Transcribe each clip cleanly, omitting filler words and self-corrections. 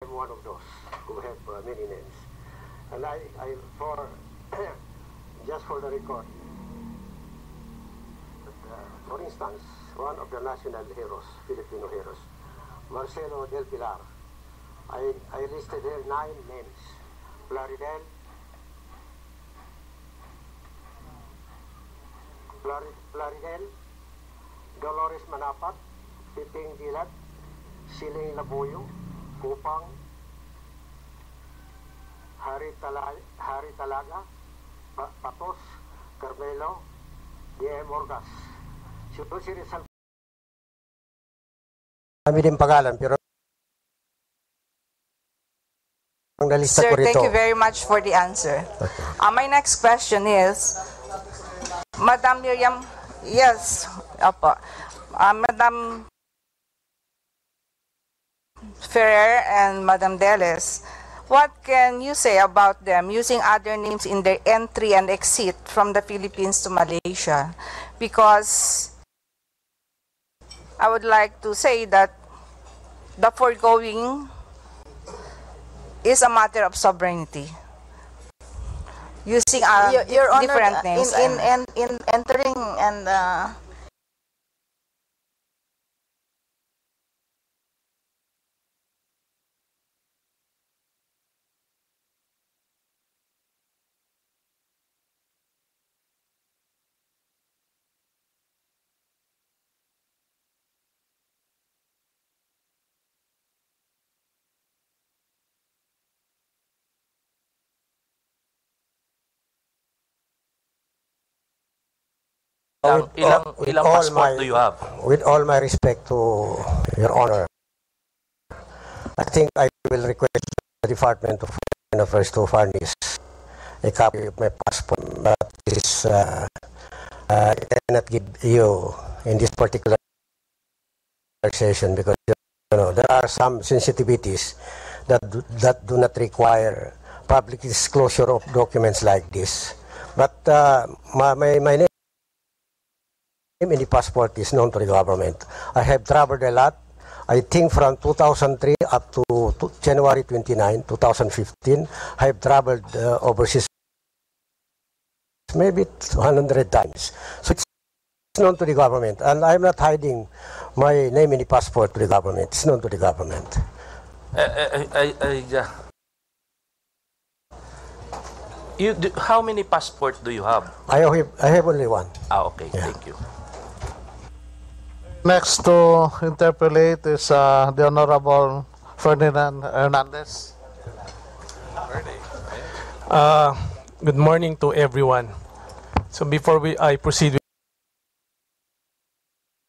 I'm one of those who have many names. And just for the record, for instance, one of the national heroes, Filipino heroes, Marcelo del Pilar, I listed here 9 names. Plaridel, Dolores Manapat, Piping Dilat, Siling Labuyo, Kupang, Hari Talaga, Patos, Carmelo, D.M. Orgas. Si Rizal. Kami din pangalan, pero Sir, thank you very much for the answer. My next question is, Madam Miriam, yes, opo. Madam Ferrer and Madam Deles, what can you say about them using other names in their entry and exit from the Philippines to Malaysia? Because I would like to say that the foregoing is a matter of sovereignty. Using Your Honor, different names. in entering and Ilang passport do you have? With all my respect to Your Honor, I think I will request the Department of Foreign Affairs to furnish a copy of my passport. But this I cannot give you in this particular session because there are some sensitivities that do not require public disclosure of documents like this. But my name in the passport is known to the government. I have traveled a lot. I think from 2003 up to January 29, 2015, I have traveled overseas maybe 100 times. So it's known to the government, and I'm not hiding my name in the passport to the government. It's known to the government. How many passports do you have? I have only one. Okay, Yeah. Thank you. Next to interpolate is the Honorable Ferdinand Hernandez. Good morning to everyone. So before I proceed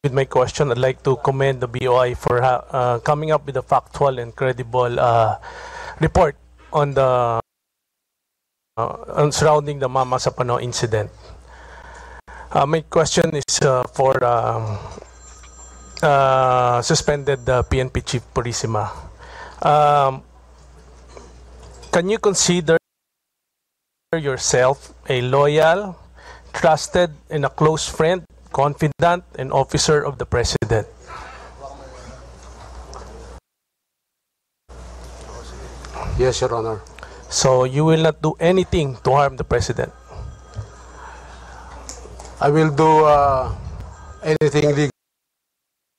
with my question, I'd like to commend the BOI for coming up with a factual and credible report on the surrounding the Mama Sapano incident. My question is for suspended PNP Chief Purisima. Can you consider yourself a loyal, trusted, and a close friend, confidant, and officer of the President? Yes, Your Honor. So you will not do anything to harm the President? I will do anything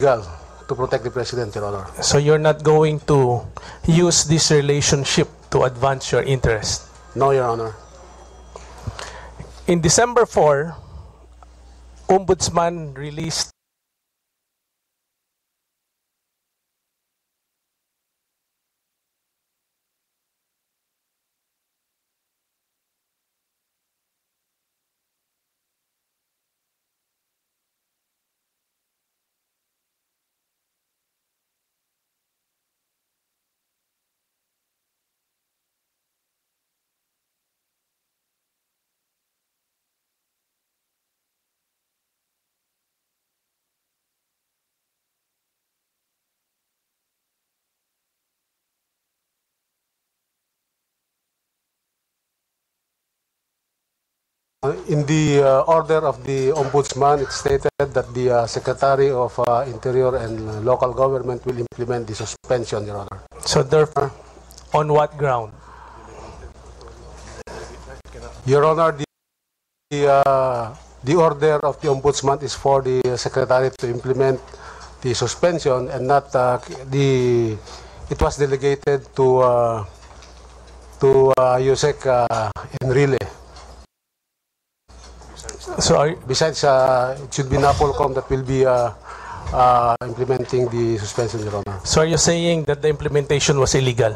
legal to protect the President, Your Honor. So you're not going to use this relationship to advance your interest? No, Your Honor. In December 4, Ombudsman released In the order of the Ombudsman, it stated that the Secretary of Interior and Local Government will implement the suspension, Your Honor. So therefore, on what ground? Your Honor, the order of the Ombudsman is for the Secretary to implement the suspension and not it was delegated to Yusek Enrile. So Besides, it should be NAPOLCOM that will be implementing the suspension, Your Honor. so are you saying that the implementation was illegal?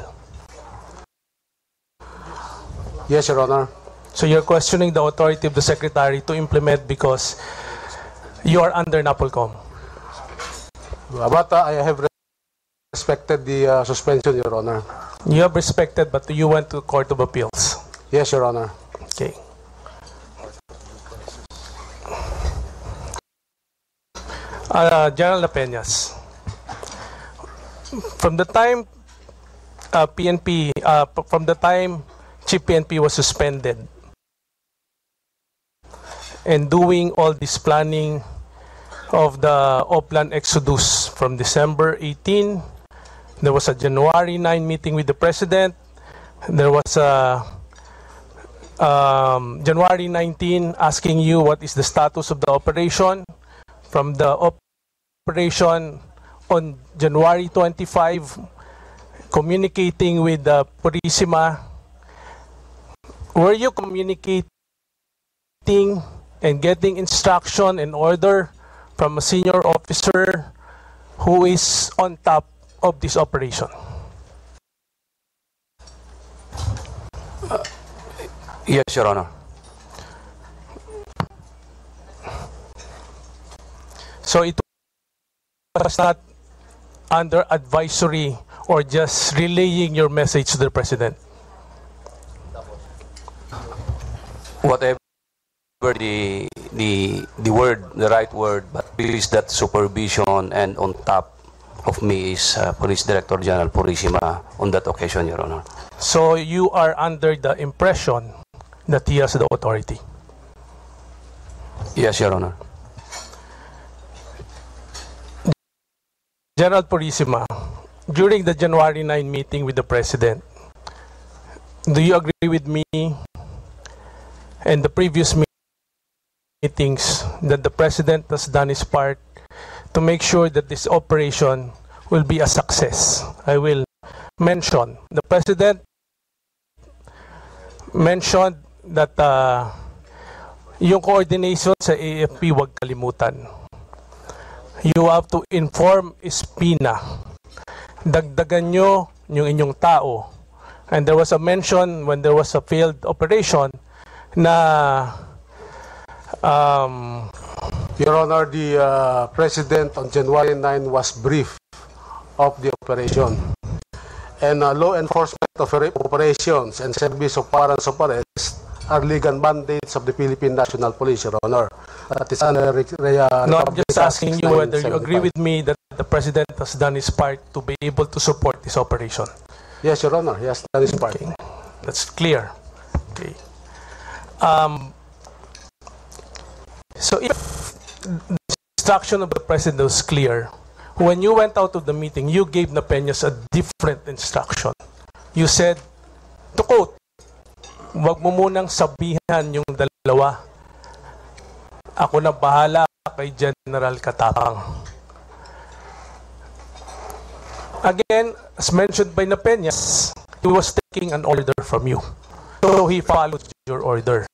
Yes, Your Honor. So you're questioning the authority of the Secretary to implement because you are under NAPOLCOM? But I have respected the suspension, Your Honor. You have respected, but you went to Court of Appeals. Yes, Your Honor. Okay. General Lapeñas, from the time from the time Chief PNP was suspended and doing all this planning of the Oplan Exodus from December 18, there was a January 9 meeting with the President. There was a January 19 asking you what is the status of the operation. From the operation on January 25, communicating with the Purisima, were you communicating and getting instruction and order from a senior officer who is on top of this operation? Yes, Your Honor. So it was not under advisory or just relaying your message to the President? Whatever the word, the right word, but is that supervision, and on top of me is Police Director General Purisima on that occasion, Your Honor. So you are under the impression that he has the authority? Yes, Your Honor. General Purisima, during the January 9 meeting with the President, do you agree with me and the previous meetings that the President has done his part to make sure that this operation will be a success? I will mention, the President mentioned that yung coordination sa AFP wag kalimutan. You have to inform Espina. Dagdagan nyo yung inyong tao. And there was a mention when there was a failed operation na Your Honor, the President on January 9 was briefed of the operation. And law enforcement operations and service of warrants of arrest are legal mandates of the Philippine National Police, Your Honor. That is under no, I'm just asking you whether you agree with me that the President has done his part to be able to support this operation. Yes, Your Honor. Yes, that is part. Okay. That's clear. Okay. So if the instruction of the President was clear, when you went out of the meeting, you gave Napeñas a different instruction. You said, to quote, wag mo munang sabihan yung dalawa. Ako na bahala kay General Katapang. Again, as mentioned by Napeñas, he was taking an order from you. So he followed your order.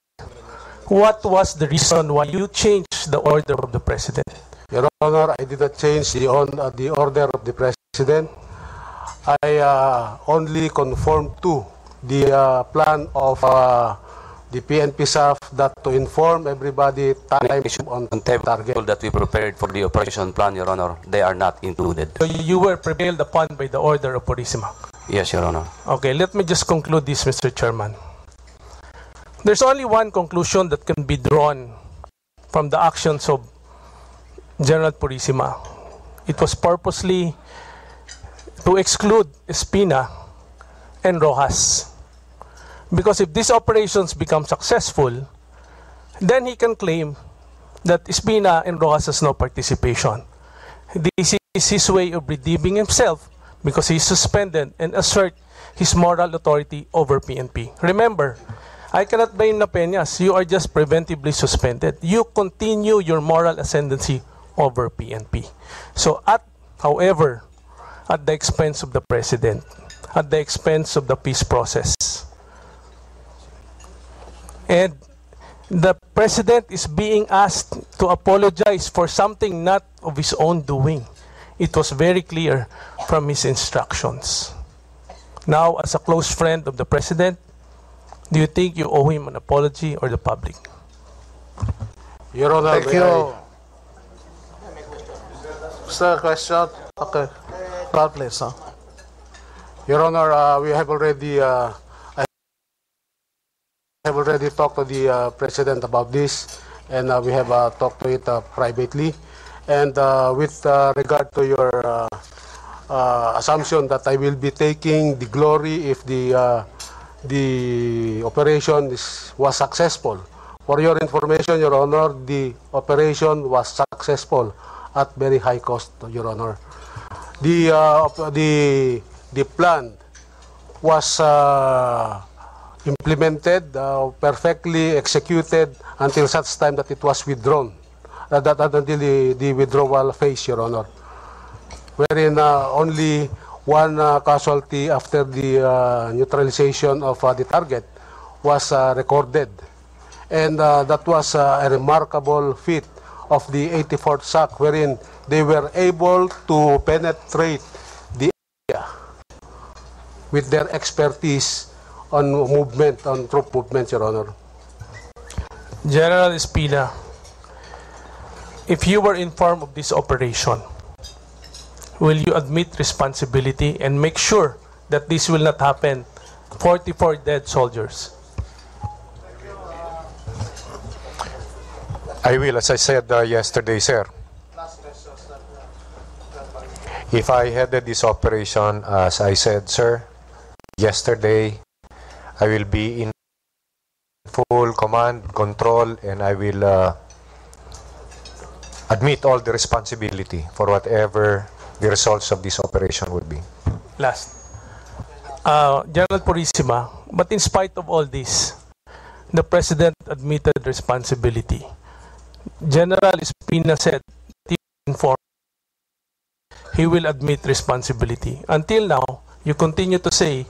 What was the reason why you changed the order of the President? Your Honor, I did not change the order of the President. I only conformed to the plan of the PNP staff that to inform everybody time on target. That we prepared for the operation plan, Your Honor, they are not included. So you were prevailed upon by the order of Purisima? Yes, Your Honor. Okay, let me just conclude this, Mr. Chairman. There's only one conclusion that can be drawn from the actions of General Purisima. It was purposely to exclude Espina and Rojas. Because if these operations become successful, then he can claim that Espina and Rojas has no participation. This is his way of redeeming himself because he is suspended and assert his moral authority over PNP. Remember, I cannot blame Na Peñas. You are just preventively suspended. You continue your moral ascendancy over PNP. So, however, at the expense of the President, at the expense of the peace process. And the President is being asked to apologize for something not of his own doing. It was very clear from his instructions. Now, as a close friend of the President, do you think you owe him an apology or the public? Your Honor, Thank you. Sir, question? Okay. Call, please. Your Honor, we have already I have already talked to the President about this, and we have talked to it privately. And with regard to your assumption that I will be taking the glory if the operation was successful. For your information, Your Honor, the operation was successful at very high cost, Your Honor. The plan was implemented, perfectly executed until such time that it was withdrawn, until the withdrawal phase, Your Honor, wherein only one casualty after the neutralization of the target was recorded. And that was a remarkable feat of the 84th SAC, wherein they were able to penetrate the area with their expertise on movement, on troop movement, Your Honor. General Espina, if you were informed of this operation, will you admit responsibility and make sure that this will not happen? 44 dead soldiers. I will, as I said yesterday, sir. If I headed this operation, as I said, sir, yesterday, I will be in full command, control, and I will admit all the responsibility for whatever the results of this operation would be. Last. General Purisima, but in spite of all this, the President admitted responsibility. General Espina said he informed he will admit responsibility. Until now, you continue to say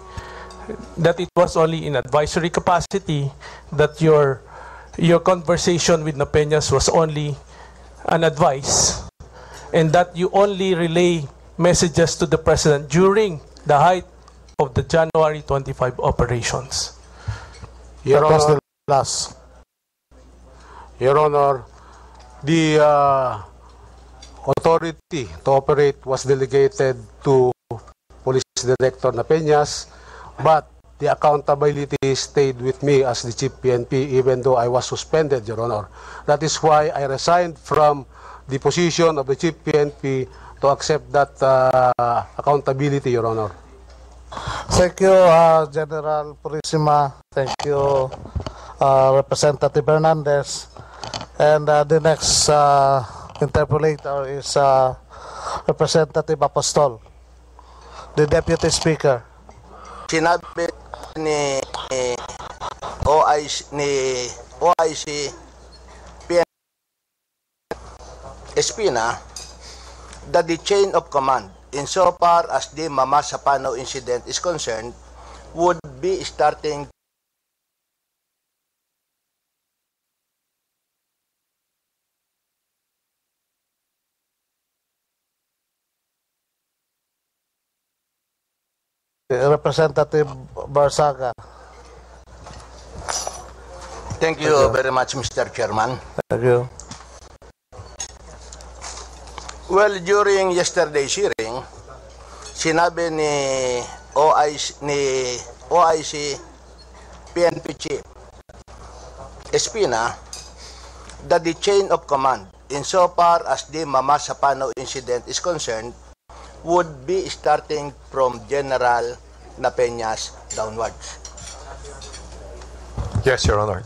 that it was only in advisory capacity, that your conversation with Na Peñas was only an advice, and that you only relay messages to the President during the height of the January 25 operations. Your That was Honor, the last. Your Honor, the authority to operate was delegated to Police Director Na Peñas, but the accountability stayed with me as the Chief PNP, even though I was suspended, Your Honor. That is why I resigned from the position of the Chief PNP to accept that accountability, Your Honor. Thank you, General Purisima. Thank you, Representative Hernandez. And the next interpolator is Representative Apostol, the Deputy Speaker. Sinabi ni OIC Espina that the chain of command, insofar as the Mama Sapano incident is concerned, would be starting Representative Barsaga. Thank you very much, Mr. Chairman. Thank you. Well, during yesterday's hearing, sinabi ni OIC PNP Chief Espina that the chain of command, insofar as the Mama Sapano incident is concerned, would be starting from General Na Peñas downwards. Yes, Your Honor.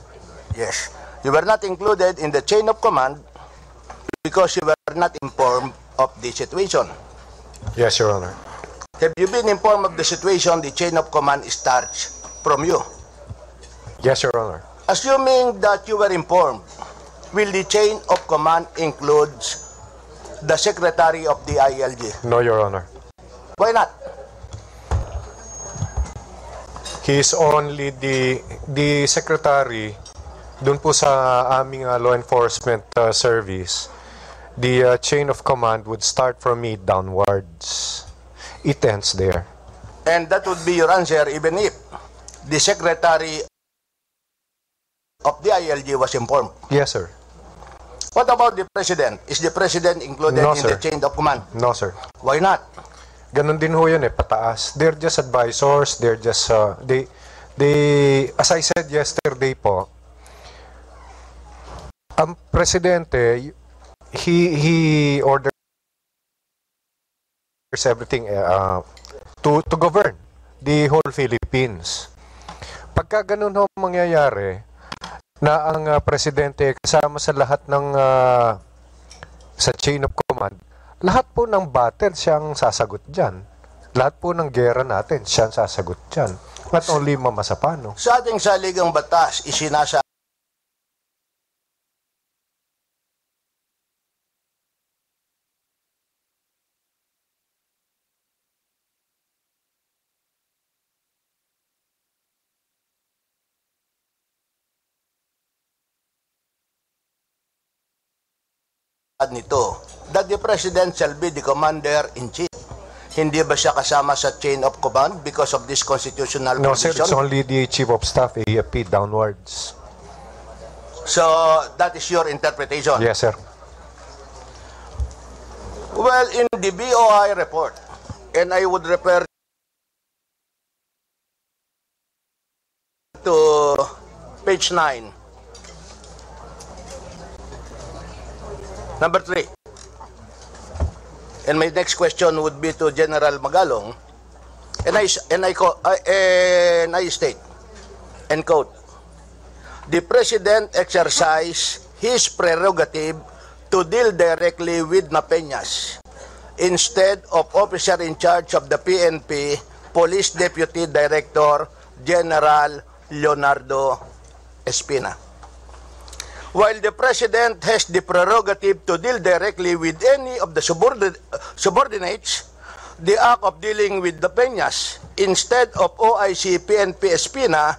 Yes. You were not included in the chain of command because you were not informed of the situation. Yes, Your Honor. Have you been informed of the situation? The chain of command starts from you. Yes, Your Honor. Assuming that you were informed, will the chain of command include the secretary of the ILG? No, Your Honor. Why not? He is only the secretary dun po sa aming law enforcement service. The chain of command would start from me downwards. It ends there. And that would be your answer even if the secretary of the ILG was informed. Yes, sir. What about the president? Is the president included No, in sir. the chain of command? No, sir. Why not? Ganon din ho yun pataas. They're just advisors, they're just, as I said yesterday po, ang presidente, he orders everything to govern the whole Philippines. Pagka ganun ho mangyayari, na ang presidente kasama sa lahat ng sa chain of command, lahat po ng battle siyang sasagot dyan. Lahat po ng gera natin siyang sasagot dyan. Not only Mama Sapano. Sa ating saligang batas, isinasa nito that the president shall be the commander-in-chief. Hindi ba siya kasama sa chain of command because of this constitutional No, sir, provision? it's only the chief of staff, AFP, downwards. So, that is your interpretation? Yes, sir. Well, in the BOI report, and I would refer to page 9, number 3. And my next question would be to General Magalong, and I state, and quote, the President exercised his prerogative to deal directly with Napeñas instead of officer in charge of the PNP, Police Deputy Director General Leonardo Espina. While the President has the prerogative to deal directly with any of the subordinates, the act of dealing with the Peñas instead of OIC PNP Espina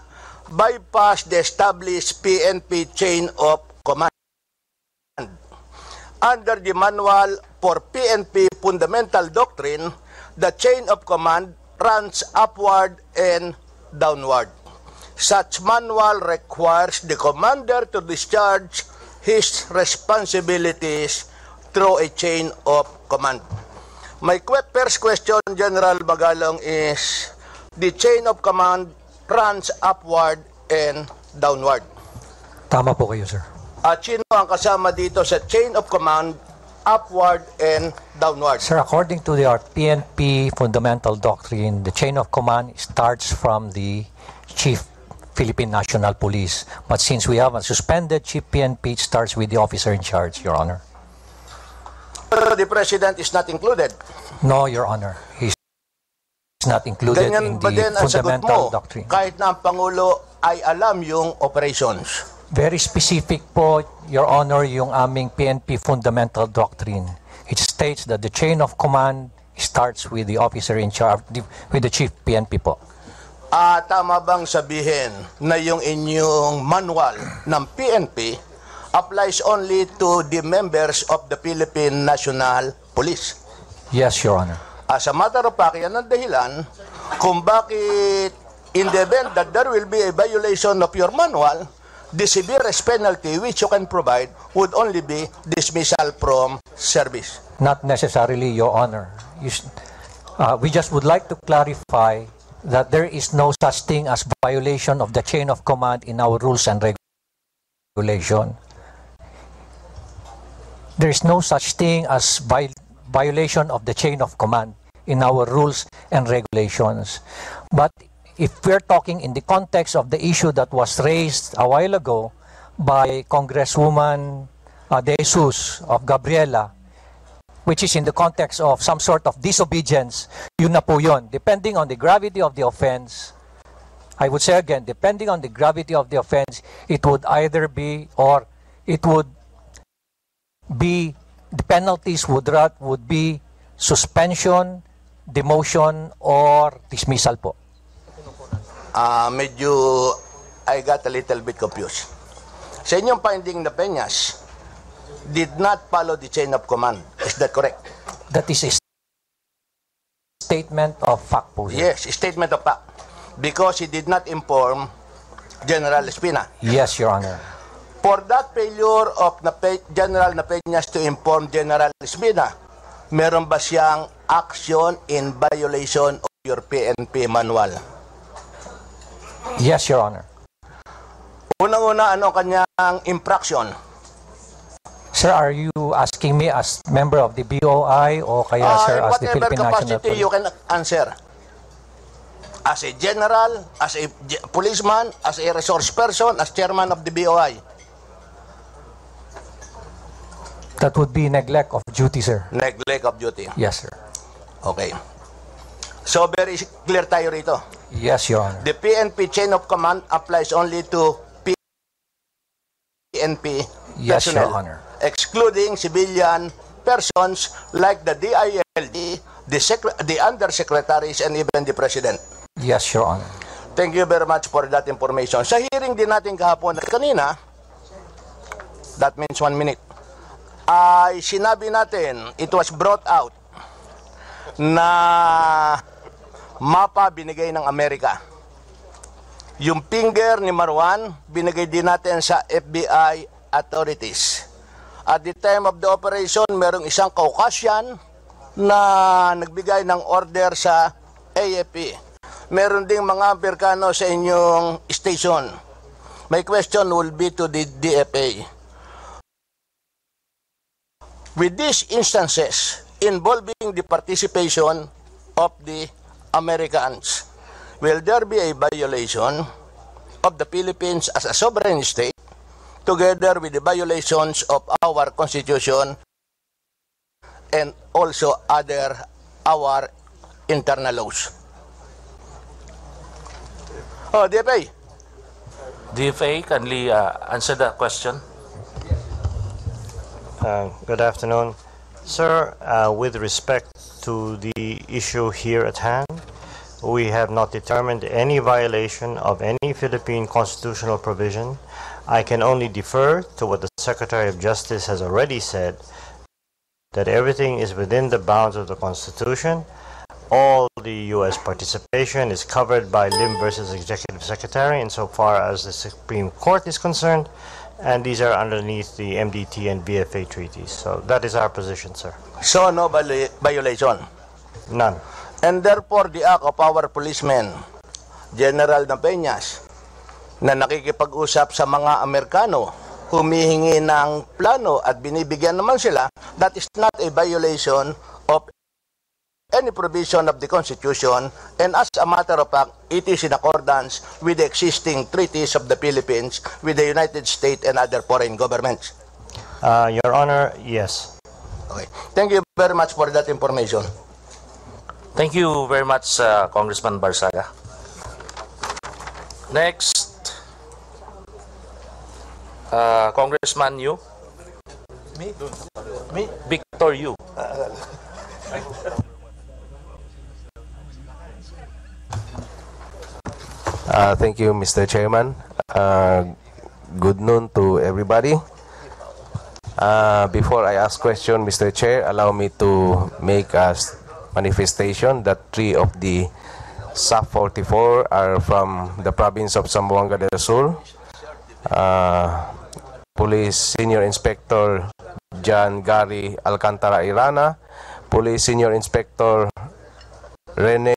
bypass the established PNP chain of command. Under the Manual for PNP Fundamental Doctrine, the chain of command runs upward and downward. Such manual requires the commander to discharge his responsibilities through a chain of command. My first question, General Magalong, is the chain of command runs upward and downward. Tama po kayo, sir. At sino ang kasama dito sa chain of command upward and downward? Sir, according to the PNP fundamental doctrine, the chain of command starts from the Chief Philippine National Police. But since we have a suspended Chief PNP, it starts with the officer in charge, Your Honor. The President is not included. No, Your Honor. He's not included in Ganyan ba din the ang sagot fundamental mo doctrine. kahit na ang Pangulo ay alam yung operations? Very specific po, Your Honor, yung aming PNP fundamental doctrine. It states that the chain of command starts with the officer in charge, with the Chief PNP po. Tama bang sabihin na yung inyong manual ng PNP applies only to the members of the Philippine National Police? Yes, Your Honor. As a matter of fact, yan ang dahilan kung bakit in the event that there will be a violation of your manual, the severest penalty which you can provide would only be dismissal from service. Not necessarily, Your Honor. We just would like to clarify that there is no such thing as violation of the chain of command in our rules and regulation. There is no such thing as violation of the chain of command in our rules and regulations. But if we're talking in the context of the issue that was raised a while ago by Congresswoman De Jesus of Gabriela, which is in the context of some sort of disobedience, yun na po yun. Depending on the gravity of the offense, I would say again, depending on the gravity of the offense, it would either be, or it would be, the penalties would be suspension, demotion, or dismissal po. Medyo, I got a little bit confused. Sa inyong finding na Peñas did not follow the chain of command. Is that correct? That is a statement of fact po, sir. Yes, statement of fact. Because he did not inform General Espina. Yes, Your Honor. For that failure of General Peñas to inform General Espina, meron ba siyang action in violation of your PNP manual? Yes, Your Honor. Unang-una, ano kanyang infraction? Sir, are you asking me as member of the BOI o kaya, sir, as the Philippine National capacity Police? you can answer. As a general, as a policeman, as a resource person, as chairman of the BOI. That would be neglect of duty, sir. Neglect of duty. Yes, sir. Okay. So, very clear tayo rito. Yes, Your Honor. The PNP chain of command applies only to PNP Yes, personnel, Your Honor. excluding civilian persons like the DILG, the undersecretaries, and even the President. Yes, Your Honor. Thank you very much for that information. Sa hearing din natin kahapon at kanina, that means 1 minute, ay sinabi natin, it was brought out na mapa binigay ng Amerika. Yung finger ni Marwan, binigay din natin sa FBI authorities. At the time of the operation, merong isang Caucasian na nagbigay ng order sa AFP. Meron ding mga Amerikano sa inyong station. My question will be to the DFA. With these instances involving the participation of the Americans, will there be a violation of the Philippines as a sovereign state together with the violations of our Constitution and also our internal laws? Oh, DFA. DFA, kindly answer that question. Good afternoon. Sir, with respect to the issue here at hand, we have not determined any violation of any Philippine constitutional provision. I can only defer to what the Secretary of Justice has already said, that everything is within the bounds of the Constitution. All the U.S. participation is covered by Lim versus Executive Secretary insofar as the Supreme Court is concerned, and these are underneath the MDT and BFA treaties. So that is our position, sir. So no violation? None. And therefore, the act of our policemen, General Peñas, na nakikipag-usap sa mga Amerikano, humihingi ng plano at binibigyan naman sila, that is not a violation of any provision of the Constitution, and as a matter of fact, it is in accordance with the existing treaties of the Philippines with the United States and other foreign governments. Your Honor, yes. Okay. Thank you very much for that information. Thank you very much, Congressman Barsaga. Next, Congressman Yu. Me? Victor Yu. Thank you, Mr. Chairman. Good noon to everybody. Before I ask question, Mr. Chair, allow me to make a manifestation that 3 of the SAF 44 are from the province of Zamboanga del Sur. Police Senior Inspector John Gary Alcantara Irana, Police Senior Inspector Rene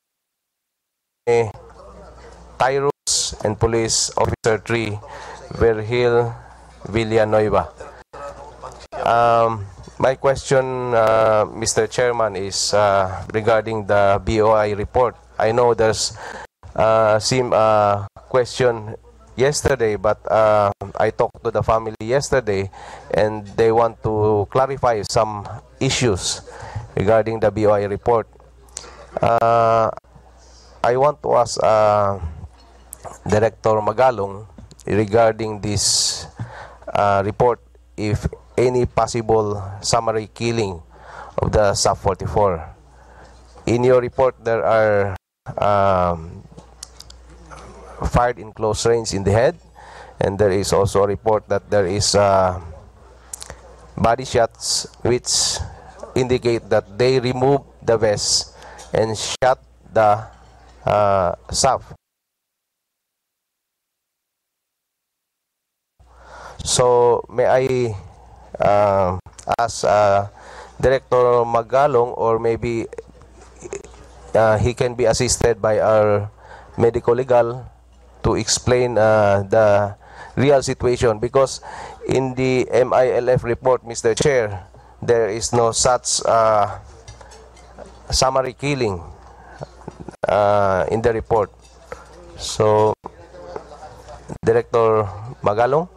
Tyrus, and Police Officer 3 Virgil Villanueva. My question, Mr. Chairman, is regarding the BOI report. I know there's seem a question yesterday, but I talked to the family yesterday, and they want to clarify some issues regarding the BOI report. I want to ask Director Magalong regarding this report, if any possible summary killing of the SAF-44. In your report, there are fired in close range in the head, and there is also a report that there is body shots which indicate that they removed the vest and shot the SAF. So may I ask Director Magalong, or maybe he can be assisted by our medical legal to explain the real situation, because in the MILF report, Mr. Chair, there is no such summary killing in the report. So, Director Magalong?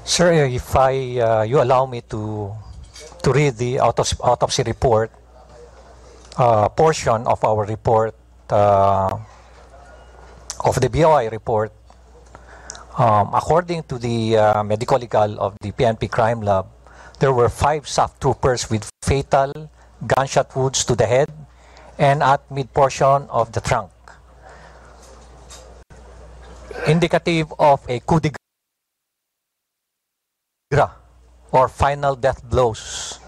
Sir, if you allow me to read the autopsy report, portion of our report, of the BOI report, according to the medical legal of the PNP Crime Lab, there were 5 SAF troopers with fatal gunshot wounds to the head and at mid-portion of the trunk, indicative of a coup de grace or final death blows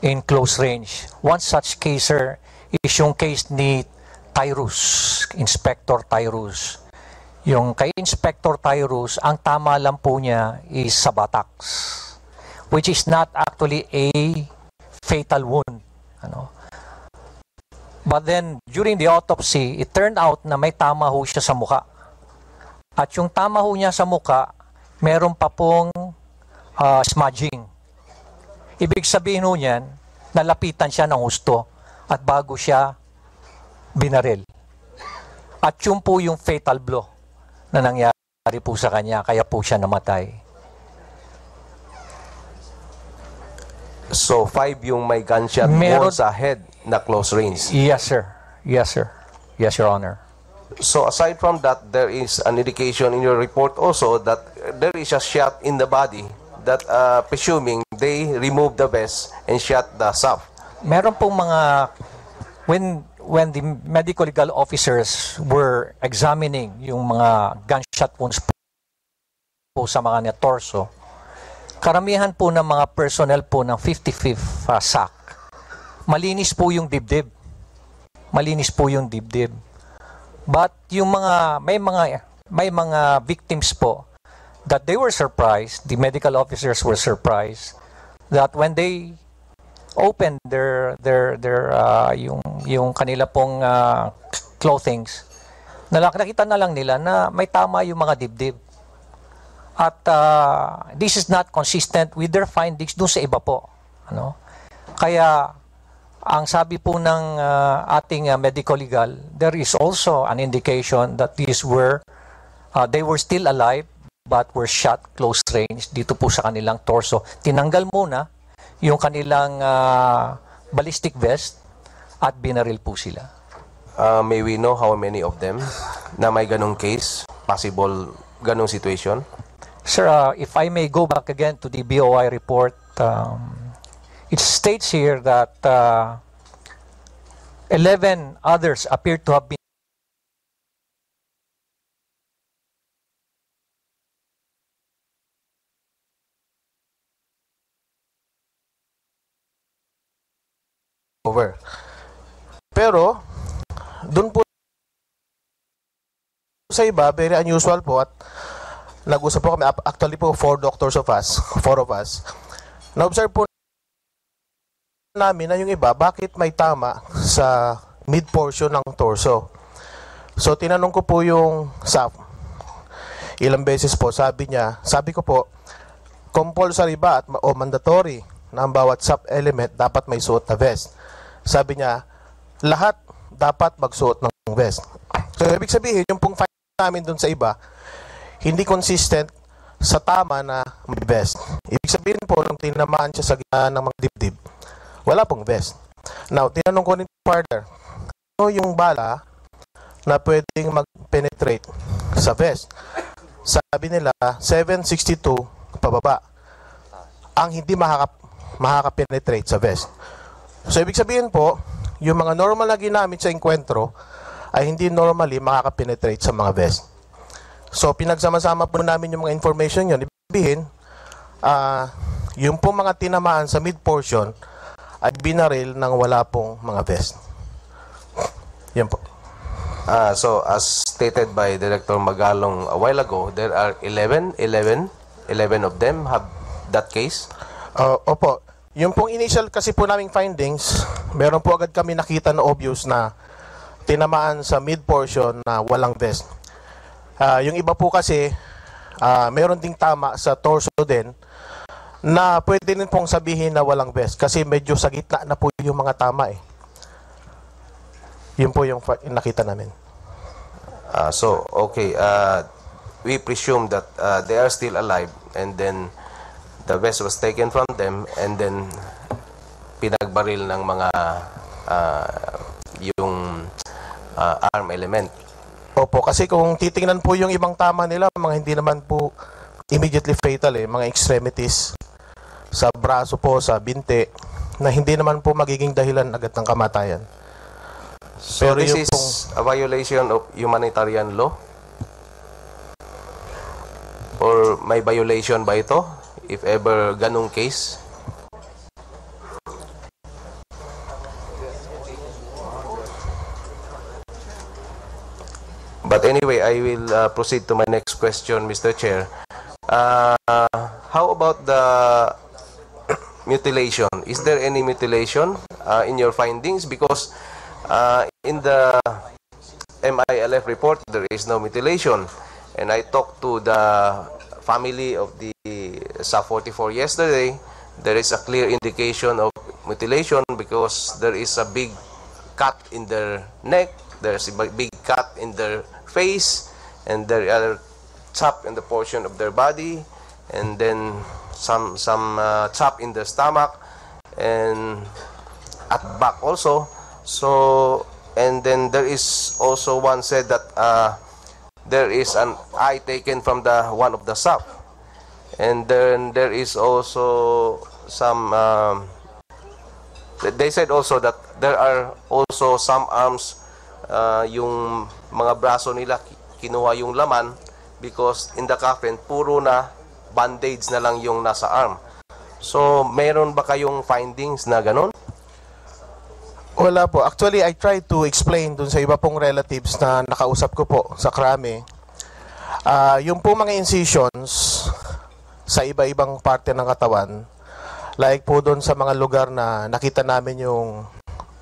in close range. One such case, sir, is yung case ni Tyrus, Inspector Tyrus. Yung kay Inspector Tyrus, ang tama lang po niya is sa buttocks, which is not actually a fatal wound. Ano? But then, during the autopsy, it turned out na may tama ho siya sa muka. At yung tama ho niya sa muka, meron pa pong smudging. Ibig sabihin ho niyan, nalapitan siya ng husto at bago siya binaril. At yun po yung fatal blow na nangyari po sa kanya, kaya po siya namatay. So, 5 yung may gunshot wound sa head na close range? Yes, sir. Yes, sir. Yes, Your Honor. So, aside from that, there is an indication in your report also that there is a shot in the body that, presuming they removed the vest and shot the SAF. Meron pong mga, when the medical legal officers were examining yung mga gunshot wounds po sa mga torso, karamihan po ng mga personnel po ng 55th SAC, malinis po yung dibdib. Malinis po yung dibdib. But yung mga, may mga victims po that they were surprised, the medical officers were surprised, that when they opened yung kanila pong clothings, nakita na lang nila na may tama yung mga dibdib. At this is not consistent with their findings dun sa iba po. Ano? Kaya, ang sabi po ng ating medical legal, there is also an indication that these were, they were still alive but were shot close range dito po sa kanilang torso. Tinanggal muna yung kanilang ballistic vest at binaril po sila. May we know how many of them na may ganong case, possible ganong situation? Sir, if I may go back again to the BOI report, it states here that 11 others appear to have been over. Pero, dun po sa iba, very unusual po, at nag-usap po kami, actually po 4 of us, na-observe po namin na yung iba, bakit may tama sa mid-portion ng torso. So, tinanong ko po yung SAF, ilang beses po, sabi ko po, compulsory ba o mandatory na ang bawat SAF element dapat may suot na vest. Sabi niya, lahat dapat magsuot ng vest. So, ibig sabihin, yung pong namin dun sa iba, hindi consistent sa tama na may vest. Ibig sabihin po, nung tinamaan siya sa gitna ng mga dibdib, wala pong vest. Now, tinanong ko rin further, ano yung bala na pwedeng mag-penetrate sa vest? Sabi nila, 762 pababa ang hindi makaka-penetrate sa vest. So, ibig sabihin po, yung mga normal na ginamit sa enkwentro ay hindi normally makaka-penetrate sa mga vest. So, pinagsama-sama po namin yung mga information yun. Ibig sabihin, yung po mga tinamaan sa mid-portion ay binaril ng wala pong mga vest. Yan po. So, as stated by Director Magalong a while ago, there are 11 of them have that case? Opo. Yung pong initial kasi po naming findings, meron po agad kami nakita na obvious na tinamaan sa mid-portion na walang vest. Yung iba po kasi, meron ding tama sa torso din na pwede rin pong sabihin na walang vest kasi medyo sa gitna na po yung mga tama eh. Yun po yung nakita namin. So, okay. We presume that they are still alive and then the vest was taken from them and then pinagbaril ng mga yung arm element. Opo, kasi kung titingnan po yung ibang tama nila, mga hindi naman po immediately fatal eh, mga extremities sa braso po, sa binti, na hindi naman po magiging dahilan agad ng kamatayan. So pero this yung is a violation of humanitarian law? Or may violation ba ito? If ever ganung case? But anyway, I will proceed to my next question, Mr. Chair. How about the mutilation? Is there any mutilation in your findings? Because in the MILF report, there is no mutilation. And I talked to the family of the SA-44 yesterday. There is a clear indication of mutilation because there is a big cut in their neck, there's a big cut in their face, and there are chop in the portion of their body, and then some chop in the stomach, and at back also. So, and then there is also one said that there is an eye taken from the one of the SAP, and then there is also some. They said also that there are also some arms, yung mga braso nila kinuha yung laman because in the coffin puro na bandage na lang yung nasa arm. So, meron ba kayong findings na ganun? Wala po. Actually, I tried to explain dun sa iba pong relatives na nakausap ko po sa krami. Yung po mga incisions sa iba-ibang parte ng katawan, like po dun sa mga lugar na nakita namin yung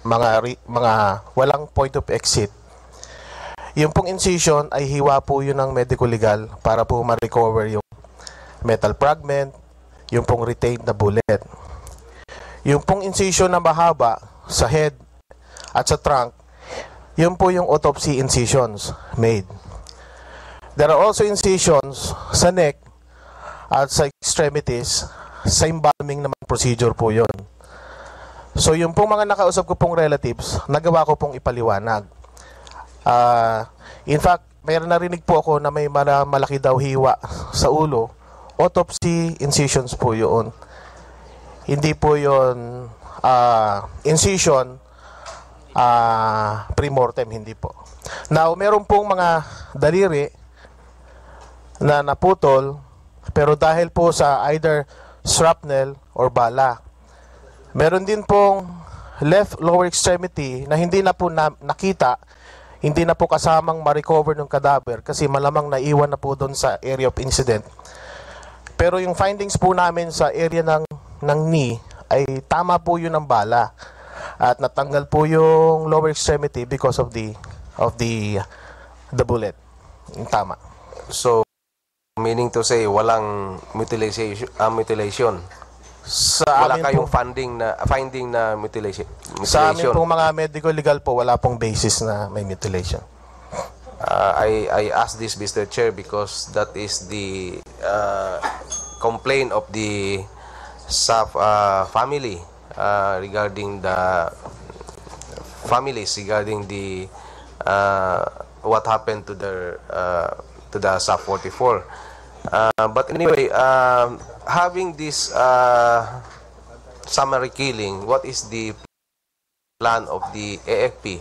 mga walang point of exit. Yung pong incision ay hiwa po yun ng medical legal para po ma-recover yung metal fragment, yung pong retained na bullet. Yung pong incision na mahaba sa head at sa trunk, yun po yung autopsy incisions made. There are also incisions sa neck at sa extremities, sa embalming naman procedure po yun. So yung pong mga nakausap ko pong relatives, nagawa ko pong ipaliwanag. In fact, mayroon narinig po ako na may malaki daw hiwa sa ulo. Autopsy incisions po yun. Hindi po yun incision pre-mortem, hindi po. Now, meron pong mga daliri na naputol, pero dahil po sa either shrapnel or bala. Meron din pong left lower extremity na hindi na po nakita, hindi na po kasamang ma-recover ng cadaver kasi malamang naiwan na po doon sa area of incident. Pero yung findings po namin sa area ng knee ay tama po yun ng bala at natanggal po yung lower extremity because of the bullet. Yung tama. So, meaning to say, walang mutilation. Wala kayong finding na mutilation. Sa amin pong mga medical legal po, wala pong basis na may mutilation. I ask this, Mr. Chair, because that is the complaint of the SAF family regarding the what happened to the SAF 44. But anyway, having this summary killing, what is the plan of the AFP?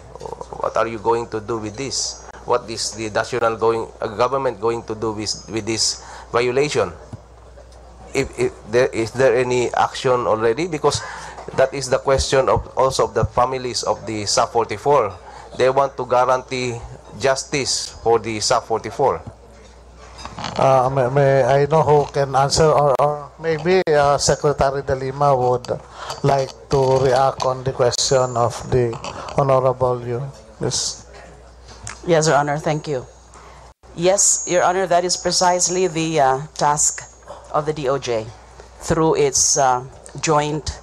What are you going to do with this? What is the national government going to do with this violation? Is there any action already? Because that is the question of also of the families of the SAF 44. They want to guarantee justice for the SAF 44. May I know who can answer, or maybe Secretary De Lima would like to react on the question of the Honorable you. Yes. Yes, Your Honor, thank you. Yes, Your Honor, that is precisely the task of the DOJ through its joint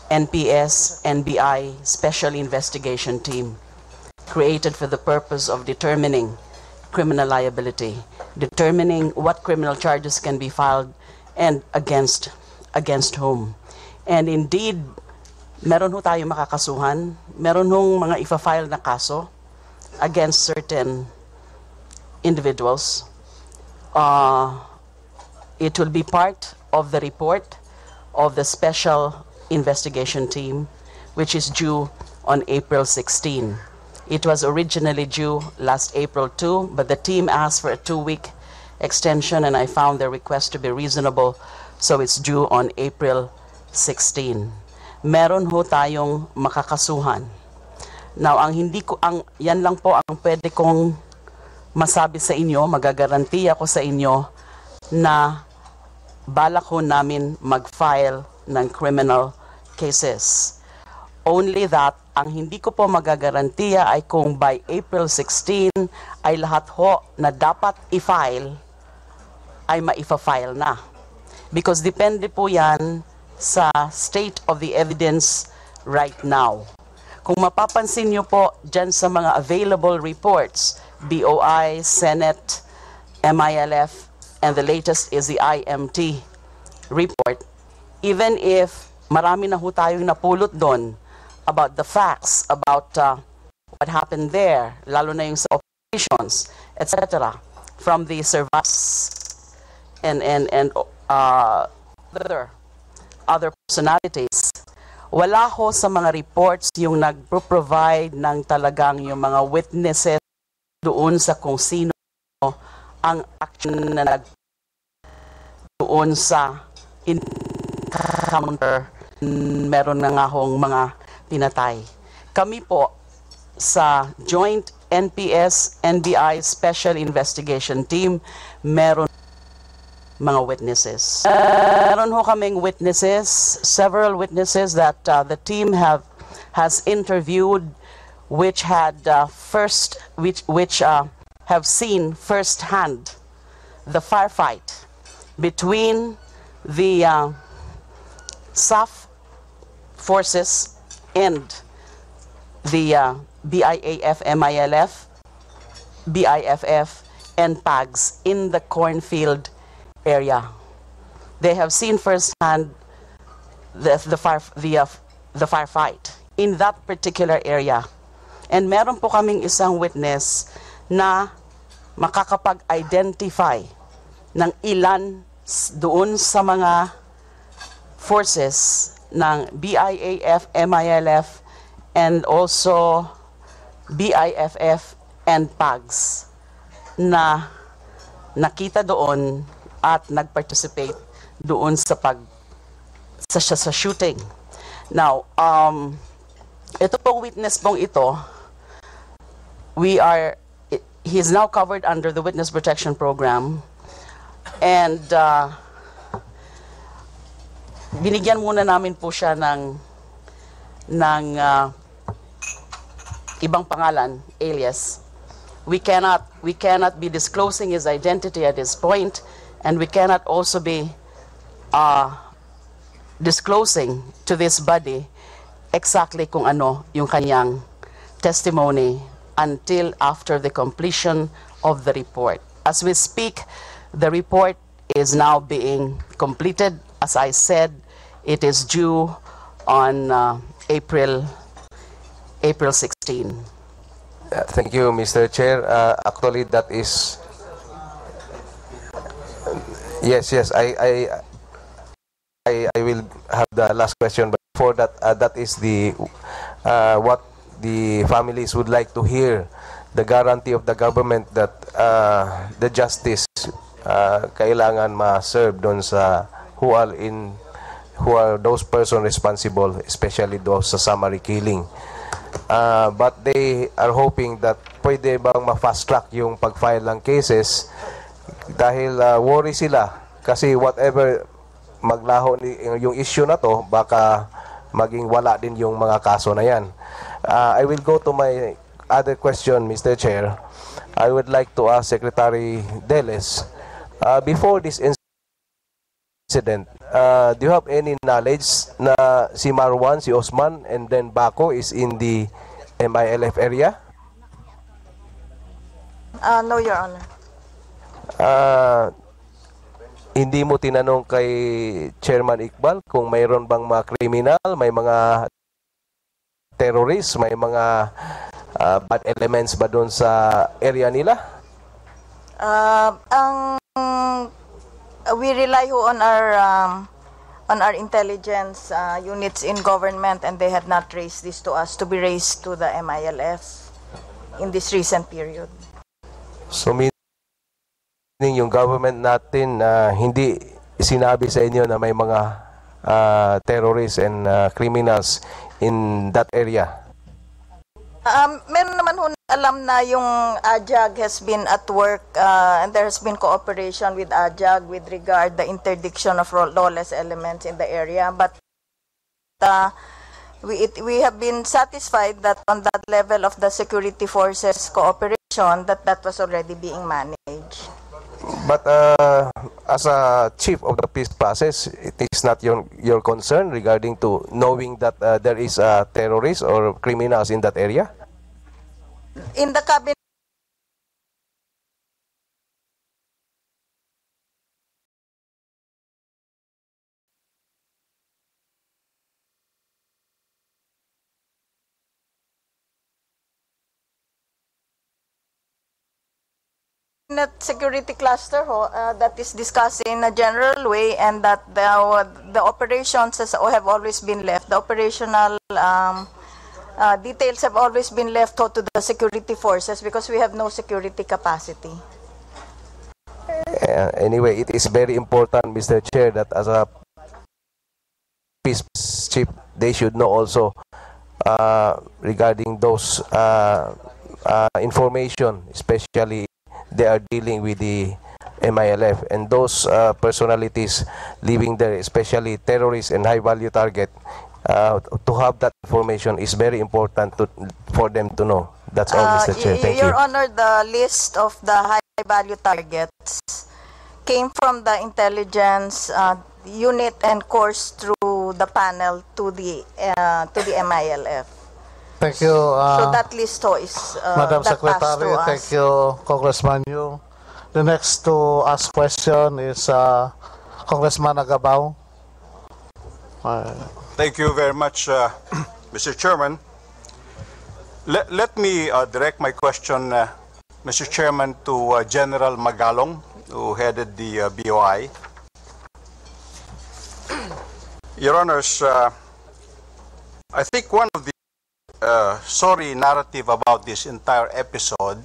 NPS-NBI Special Investigation Team, created for the purpose of determining criminal liability, determining what criminal charges can be filed and against whom. And indeed, meron ho tayo makakasuhan, meron hong mga ifa-file na kaso against certain individuals. It will be part of the report of the Special Investigation Team, which is due on April 16. It was originally due last April 2, but the team asked for a 2-week extension, and I found their request to be reasonable, so it's due on April 16. Meron ho tayong makakasuhan. Now, yan lang po ang pwede kong masabi sa inyo, magagaranti ako sa inyo na balak ho namin mag-file ng criminal cases. Only that, ang hindi ko po magagarantiya ay kung by April 16 ay lahat ho na dapat i-file ay maifa-file na. Because depende po yan sa state of the evidence right now. Kung mapapansin nyo po dyan sa mga available reports, BOI, Senate, MILF, and the latest is the IMT report, even if marami na ho tayong napulot doon about the facts, about what happened there, lalo na yung sa operations, etc., from the surveillance and other personalities. Wala ho sa mga reports yung nagpro-provide ng talagang yung mga witnesses doon sa kung sino ang action na doon sa encounter. Meron na nga hong mga pinatay. Kami po sa Joint NPS-NBI Special Investigation Team, meron mga witnesses. Meron ho kaming witnesses, several witnesses that the team has interviewed, which had have seen firsthand the firefight between the SAF forces and the BIAF, MILF, BIFF, and PAGs in the cornfield area. They have seen firsthand the firefight in that particular area. And meron po kaming isang witness na makakapag-identify ng ilan doon sa mga forces ng BIAF, MILF, and also BIFF and PAGs na nakita doon at nag-participate doon sa shooting. Now, ito pong witness pong ito, he is now covered under the Witness Protection Program, and binigyan muna namin po siya ng ibang pangalan, alias. We cannot be disclosing his identity at this point, and we cannot also be disclosing to this body exactly kung ano yung kanyang testimony until after the completion of the report. As we speak, the report is now being completed. As I said, it is due on April 16. Thank you, Mr. Chair. Actually, that is... Yes, I will have the last question, but before that, that is the what the families would like to hear, the guarantee of the government that the justice kailangan ma-serve doon sa who are those persons responsible, especially those sa summary killing. But they are hoping that pwede bang ma-fast track yung pag-file ng cases dahil worry sila kasi whatever maglaho yung issue na to, baka maging wala din yung mga kaso na yan. I will go to my other question, Mr. Chair. I would like to ask Secretary Deles, before this incident, do you have any knowledge na si Marwan, si Osman, and then Baco is in the MILF area? No, Your Honor. Hindi mo tinanong kay Chairman Iqbal kung mayroon bang mga kriminal, may mga terrorists, may mga bad elements ba doon sa area nila? We rely on our intelligence units in government, and they had not raised this to us to be raised to the MILF in this recent period. So meaning yung government natin hindi sinabi sa inyo na may mga terrorists and criminals in that area? Meron naman ho alam na yung AJAG has been at work and there has been cooperation with AJAG with regard the interdiction of lawless elements in the area, but we have been satisfied that on that level of the security forces cooperation that was already being managed. But as a chief of the peace process, it is not your concern regarding to knowing that there is a terrorist or criminals in that area? In the cabinet, security cluster that is discussed in a general way, and that the operations have always been left. The operational details have always been left to the security forces because we have no security capacity. Anyway, it is very important, Mr. Chair, that as a peace chief, they should know also regarding those information, especially they are dealing with the MILF, and those personalities living there, especially terrorists and high-value target, to have that information is very important for them to know. That's all, Mr. Chair. Thank you. Your Honor, the list of the high-value targets came from the intelligence unit and coursed through the panel to the MILF. Thank you. So that list is Madam that passed Secretary, to us. thank you, Congressman Yu. The next to ask question is Congressman Agabao. Thank you very much, Mr. Chairman. Let me direct my question, Mr. Chairman, to General Magalong, who headed the BOI. Your Honors, I think one of the sorry narrative about this entire episode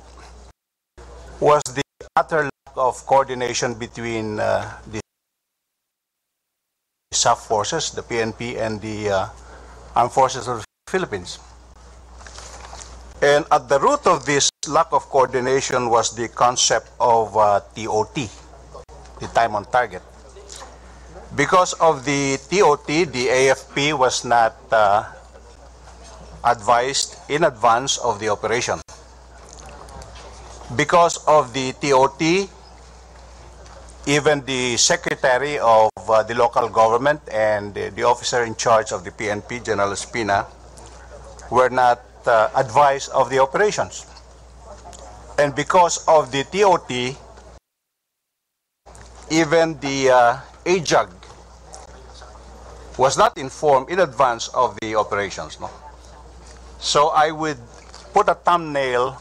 was the utter lack of coordination between the SAF forces, the PNP, and the Armed Forces of the Philippines. And at the root of this lack of coordination was the concept of TOT, the time on target. Because of the TOT, the AFP was not advised in advance of the operation. Because of the TOT, even the secretary of the local government and the officer in charge of the PNP, General Espina, were not advised of the operations. And because of the TOT, even the AJAG was not informed in advance of the operations. No? So I would put a thumbnail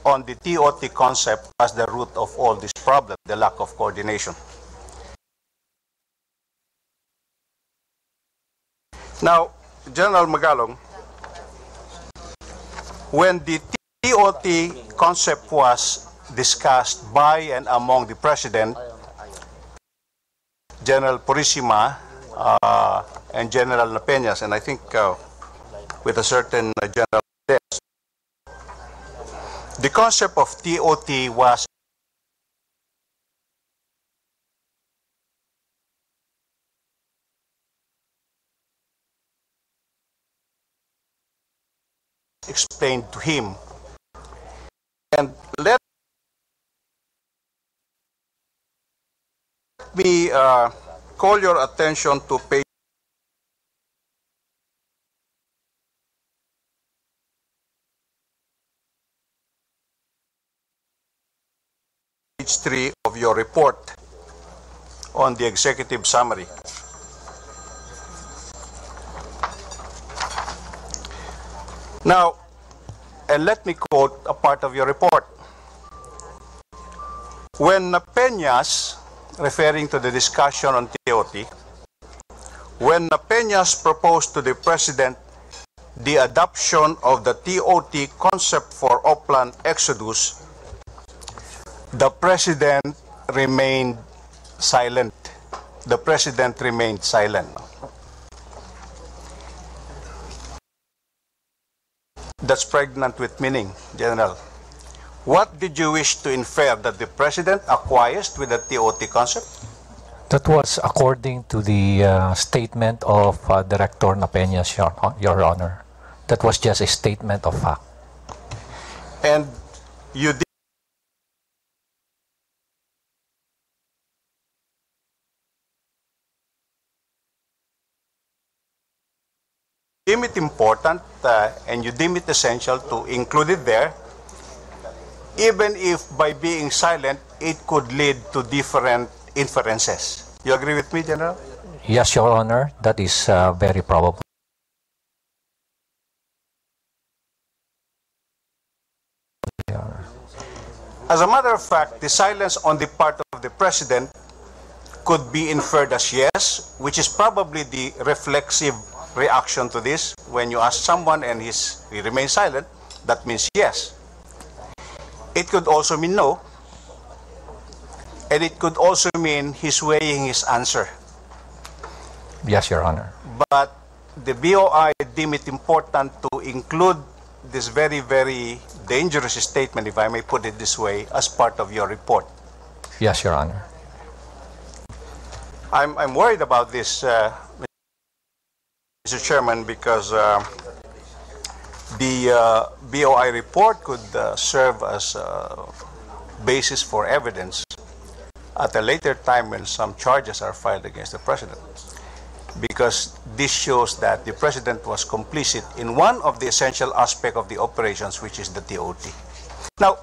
on the TOT concept as the root of all this problem, the lack of coordination. Now, General Magalong, when the TOT concept was discussed by and among the President, General Purisima, and General Napeñas, and I think with a certain General Des, the concept of TOT was explained to him. And let me call your attention to page 3 of your report on the executive summary. Now, and let me quote a part of your report. When Napeñas, referring to the discussion on TOT, when Napeñas proposed to the President the adoption of the TOT concept for Oplan Exodus, the President remained silent. The President remained silent. That's pregnant with meaning, General. What did you wish to infer, that the President acquiesced with the TOT concept? That was according to the statement of Director Napeñas, Your Honor. That was just a statement of fact. And you deem it important and you deem it essential to include it there, even if by being silent it could lead to different inferences. You agree with me, General? Yes, Your Honor. That is very probable. As a matter of fact, the silence on the part of the President could be inferred as yes, which is probably the reflexive reaction to this. When you ask someone and he remains silent, that means yes. It could also mean no, and it could also mean he's weighing his answer. Yes, Your Honor. But the BOI deem it important to include this very, very dangerous statement, if I may put it this way, as part of your report. Yes, Your Honor. I'm worried about this, Mr. Chairman, because the BOI report could serve as a basis for evidence at a later time when some charges are filed against the President. Because this shows that the President was complicit in one of the essential aspects of the operations, which is the TOT. Now,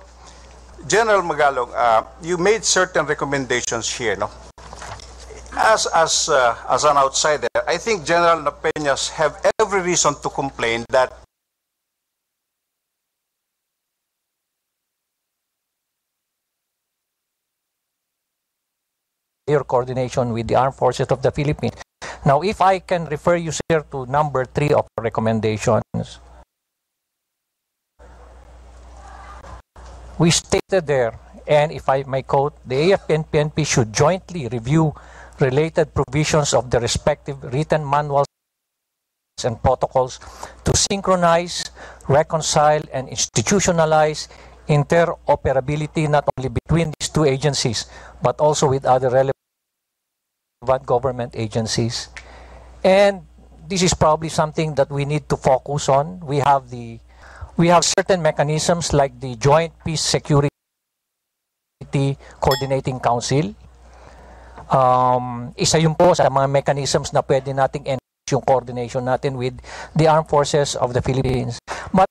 General Magalong, you made certain recommendations here, no? As an outsider, I think General Napeñas have every reason to complain that your coordination with the Armed Forces of the Philippines. Now, if I can refer you, sir, to number 3 of recommendations, we stated there, and if I may quote, the AFP and PNP should jointly review related provisions of the respective written manuals and protocols to synchronize, reconcile, and institutionalize interoperability not only between these two agencies, but also with other relevant government agencies. And this is probably something that we need to focus on. We have certain mechanisms like the Joint Peace Security Coordinating Council. Isa yun po sa mga mechanisms na pwede nating enhance yung coordination natin with the Armed Forces of the Philippines. But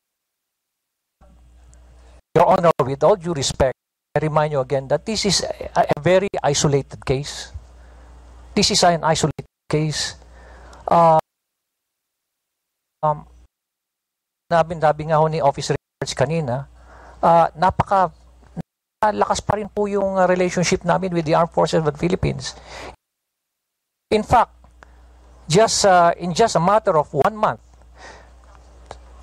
Your Honor, with all due respect, I remind you again that this is a very isolated case. This is an isolated case. Nabi nga ho ni Officer Richards kanina, lakas pa rin po yung relationship namin with the Armed Forces of the Philippines. In fact, in just a matter of 1 month,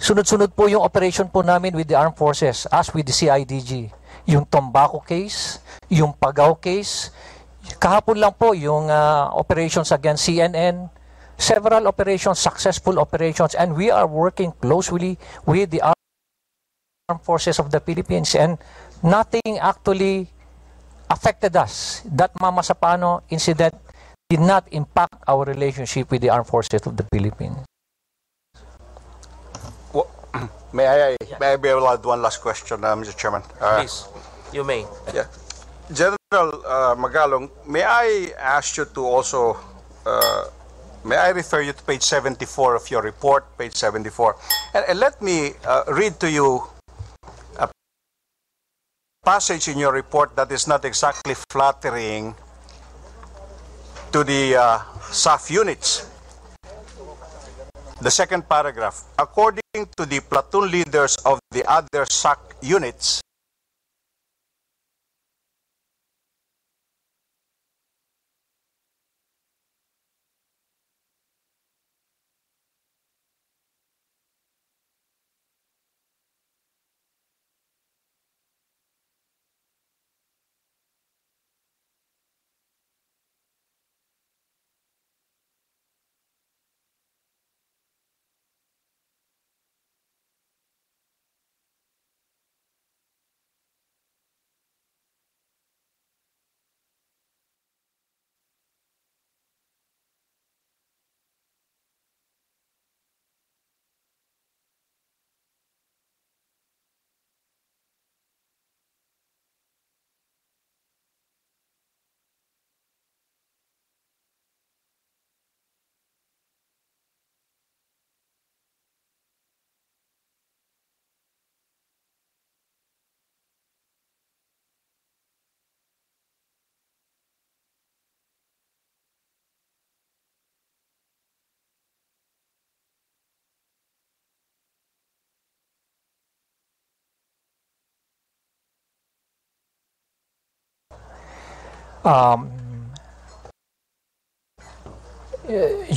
sunod-sunod po yung operation po namin with the Armed Forces as with the CIDG. Yung Tombaco case, yung Pagao case, kahapon lang po yung operations against CNN, several operations, successful operations, and we are working closely with the Armed Forces of the Philippines, and nothing actually affected us. That Mama Sapano incident did not impact our relationship with the Armed Forces of the Philippines. Well, may I be allowed one last question, Mr. Chairman? Please, you may. Yeah. General Magalong, may I ask you to also, may I refer you to page 74 of your report, page 74, and let me read to you a passage in your report that is not exactly flattering to the SAF units. The second paragraph, according to the platoon leaders of the other SAC units,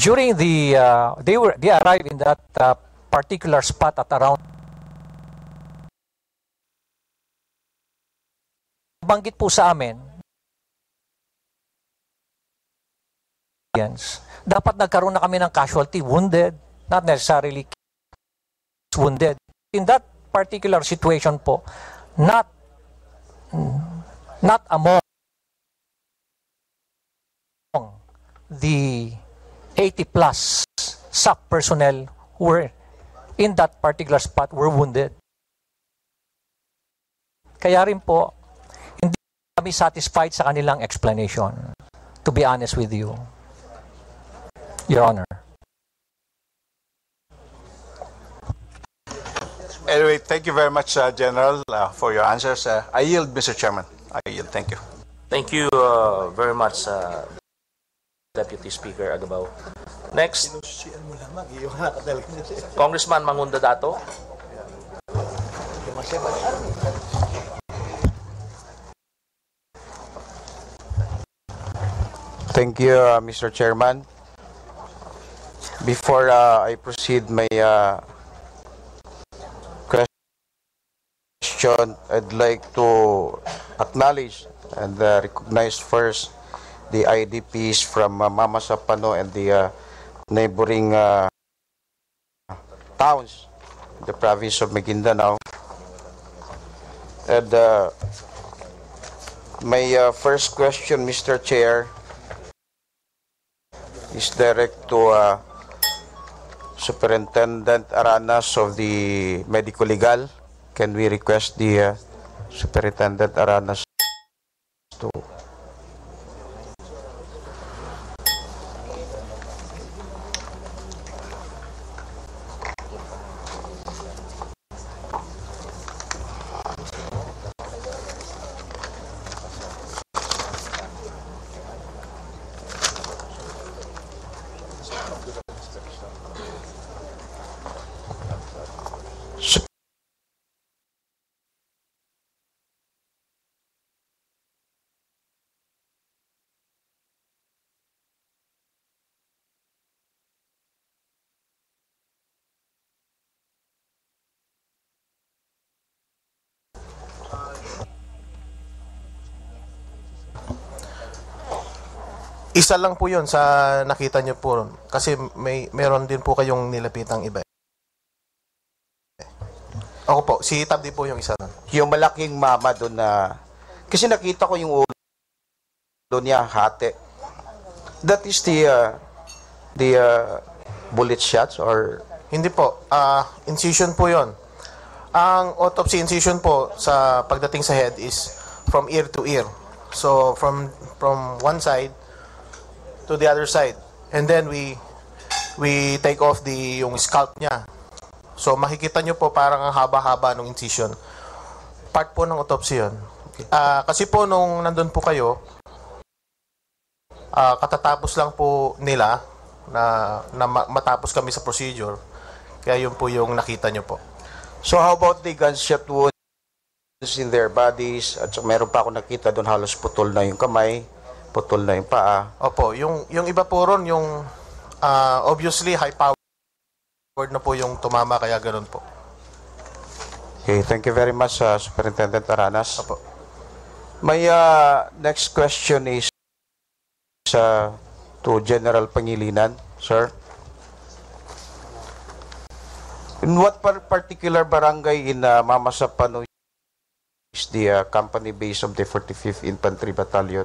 during they arrived in that particular spot at around, banggit po sa amin, dapat nagkaroon na kami ng casualty, wounded, not necessarily wounded. In that particular situation po, not among the 80 plus SAP personnel who were in that particular spot were wounded. Kaya rin po, hindi kami satisfied sa kanilang explanation, to be honest with you, Your Honor. Anyway, thank you very much, General, for your answers. I yield, Mr. Chairman. I yield. Thank you. Thank you very much, Deputy Speaker Agbaw. Next, Congressman Mangunda Dato. Thank you, Mr. Chairman. Before I proceed my question, I'd like to acknowledge and recognize first the IDPs from Mama Sapano and the neighboring towns in the province of Maguindanao. And my first question, Mr. Chair, is direct to Superintendent Aranas of the Medico Legal. Can we request the Superintendent Aranas to Isa lang po yun sa nakita nyo po. Kasi meron din po kayong nilapitang iba. Ako po, si Tabdi po yung isa nun. Yung malaking mama doon na, kasi nakita ko yung ulo niya, hati. That is the bullet shots or? Hindi po, incision po yon. Ang autopsy incision po sa pagdating sa head is from ear to ear. So from one side to the other side. And then we take off yung scalp niya. So makikita nyo po parang ang haba-haba ng incision. Part po ng autopsy yun. Kasi po nung nandun po kayo, katatapos lang po nila na matapos kami sa procedure. Kaya yun po yung nakita nyo po. So how about the gunshot wounds in their bodies? At meron pa ako nakita doon halos putol na yung kamay, putol na yung paa. Opo, yung iba po ron, yung obviously high power na po yung tumama, kaya ganun po. Okay, thank you very much, Superintendent Aranas. Opo. My next question is to General Pangilinan, sir. In what particular barangay in Mamasapano is the company base of the 45th Infantry Battalion?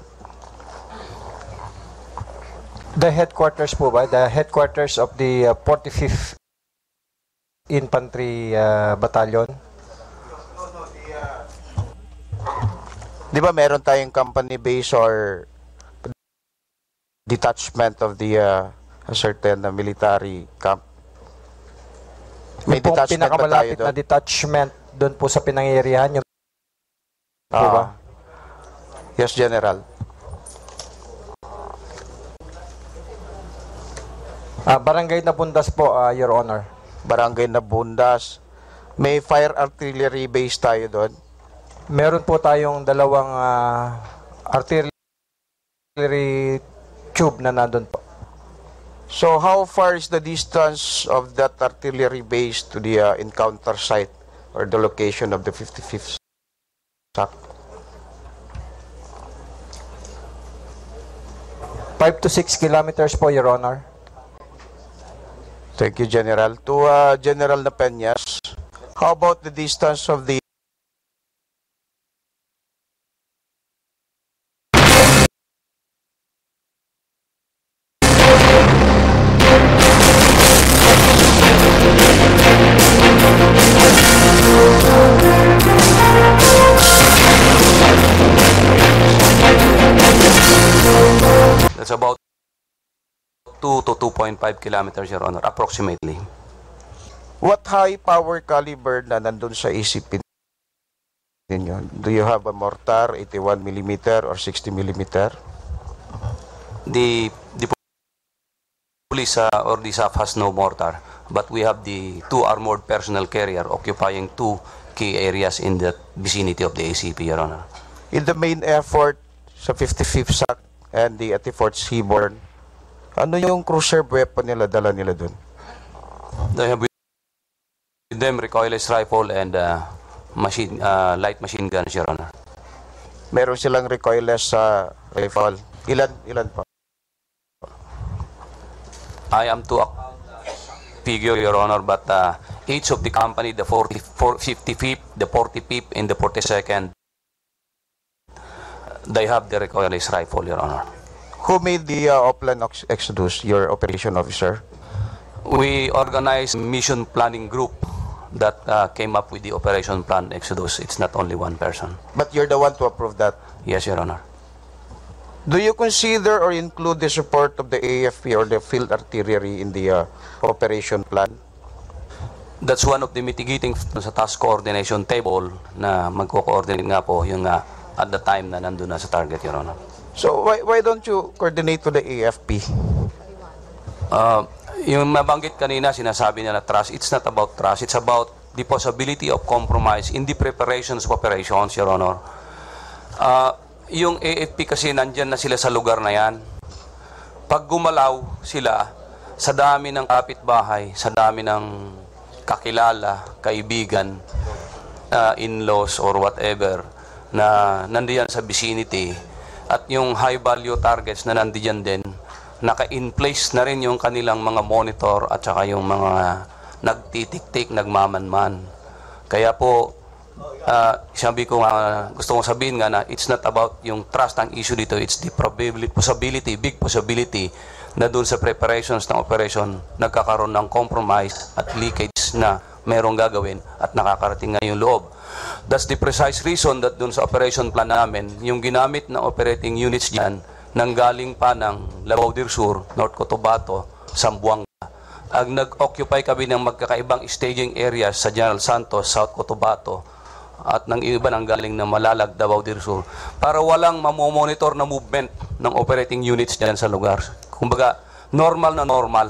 The headquarters po ba? The headquarters of the 45th Infantry Battalion? Di ba meron tayong company base or detachment of the a certain military camp? May Yung detachment ba tayo pinakamalapit doon? na detachment doon po sa pinangyarihan yung po ba? Yes, General. Barangay Nabundas po, Your Honor. Barangay Nabundas. May fire artillery base tayo doon? Meron po tayong dalawang artillery tube na nandun po. So how far is the distance of that artillery base to the encounter site or the location of the 55th SAC? 5 to 6 kilometers po, Your Honor. Thank you, General. To General Napeñas, how about the distance of the That's about 2 to 2.5 kilometers, Your Honor, approximately. what high power caliber na nandun sa ECP ninyo? Do you have a mortar, 81 millimeter or 60 millimeter? The police or the SAF has no mortar, but we have the 2 armored personnel carrier occupying 2 key areas in the vicinity of the ACP, Your Honor. In the main effort sa 55th SAC and the 84th Seaborne, ano yung cruiser weapon nila, dala nila dun? They have with them recoilless rifle and light machine guns, Your Honor. Meron silang recoilless rifle. Ilan pa? I am to figure, Your Honor, but each of the company, the 55th, the 45th, and the 42nd, they have the recoilless rifle, Your Honor. Who made the Oplan Exodus, your operation officer? We organized mission planning group that came up with the operation plan Exodus. It's not only one person. But you're the one to approve that? Yes, Your Honor. Do you consider or include the support of the AFP or the field artillery in the operation plan? That's one of the mitigating sa task coordination table na magko-coordinate nga po yung at the time na nandun na sa target, Your Honor. So why don't you coordinate to the AFP? Yung mabanggit kanina, sinasabi nila trust. It's not about trust. It's about the possibility of compromise in the preparations of operations, Your Honor. Yung AFP kasi nandyan na sila sa lugar na yan. Pag gumalaw sila, sa dami ng kapitbahay, sa dami ng kakilala, kaibigan, in-laws or whatever, na nandiyan sa vicinity, at yung high value targets na nandiyan din, naka-in place na rin yung kanilang mga monitor at saka yung mga nagtitik-tik, nagmamanman. Kaya po, sabi ko gusto kong sabihin nga na it's not about yung trust ang issue dito, it's the possibility, big possibility na doon sa preparations ng operation nagkakaroon ng compromise at leakage na merong gagawin at nakakarating nga yung loob. That's the precise reason that doon sa operation plan namin, yung ginamit na operating units dyan, nanggaling pa ng Davao del Sur, North Cotabato, Zamboanga. Ang nag-occupy kami ng magkakaibang staging areas sa General Santos, South Cotabato, at ng iba nang galing ng Malalag, Davao del Sur, para walang mamomonitor na movement ng operating units dyan sa lugar. Kumbaga, normal na normal.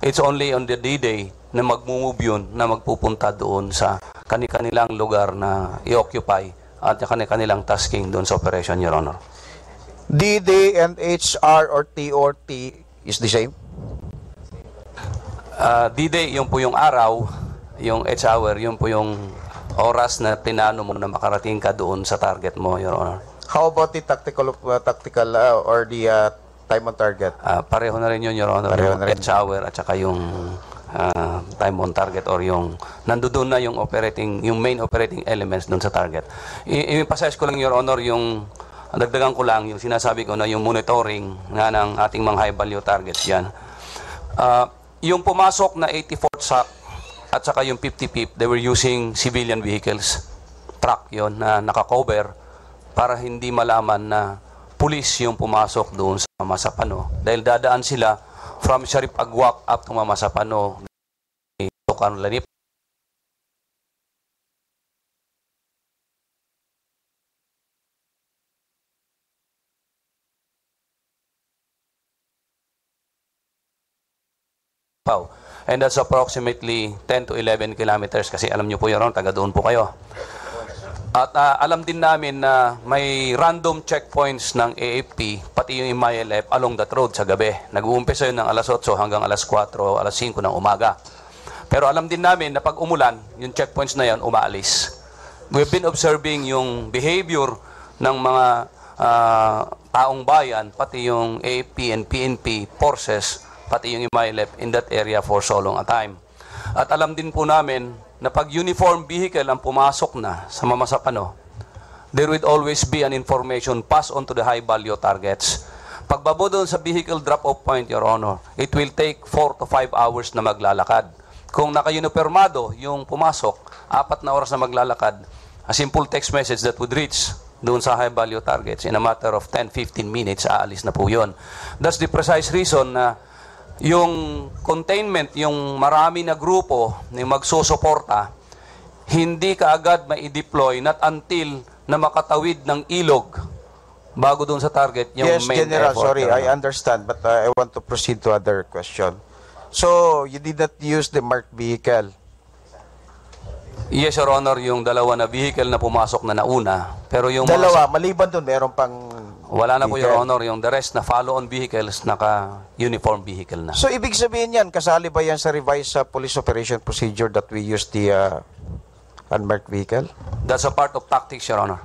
It's only on the D-Day na mag-move yun, na magpupunta doon sa kanilang lugar na i-occupy at kanilang tasking doon sa operation, Your Honor. D-Day and HR or TOT is the same? D-Day, yung po yung araw, yung H-hour, yung po yung oras na tinano mo na makarating ka doon sa target mo, Your Honor. How about the tactical or the time on target? Pareho na rin yun, Your Honor. Pareho yung H-hour at saka yung time on target or yung nandoon na yung main operating elements doon sa target. I-emphasize ko lang, Your Honor, yung dagdagan ko lang yung sinasabi ko na yung monitoring nga ng ating mga high value targets yan. Yung pumasok na 84th SAC at saka yung 50-50, they were using civilian vehicles, truck yon na nakakover para hindi malaman na pulis yung pumasok doon sa Mamasapano. Dahil dadaan sila from Sharif Agwak up to Mamasapano, Tukan Lanip. And that's approximately 10 to 11 kilometers kasi alam nyo po yun, taga doon po kayo. At alam din namin na may random checkpoints ng AFP, pati yung MILF along that road sa gabi. Nag-uumpisa yun ng alas 8 hanggang alas 4, alas 5 ng umaga. Pero alam din namin na pag umulan, yung checkpoints na yun umaalis. We've been observing yung behavior ng mga taong bayan, pati yung AFP and PNP forces, pati yung MILF in that area for so long a time. At alam din po namin na pag uniform vehicle ang pumasok na sa Mamasapano, there would always be an information passed on to the high value targets. Pagbabo doon sa vehicle drop-off point, Your Honor, it will take 4 to 5 hours na maglalakad. Kung naka-uniformado yung pumasok, 4 na oras na maglalakad, a simple text message that would reach doon sa high value targets in a matter of 10-15 minutes, aalis na po yun. That's the precise reason na yung containment, yung marami na grupo na magsusuporta, hindi kaagad ma-deploy not until na makatawid ng ilog bago doon sa target yung yes, main General, effort. sorry, I understand, but I want to proceed to other question. So, you did not use the marked vehicle? Yes, Your Honor, yung dalawa na vehicle na pumasok na nauna. Pero yung dalawa, maliban doon, meron pang wala na po, Your vehicle. Honor, yung the rest na follow-on vehicles, naka-uniform vehicle na. So, ibig sabihin yan, kasali ba yan sa revised police operation procedure that we use the unmarked vehicle? That's a part of tactics, Your Honor.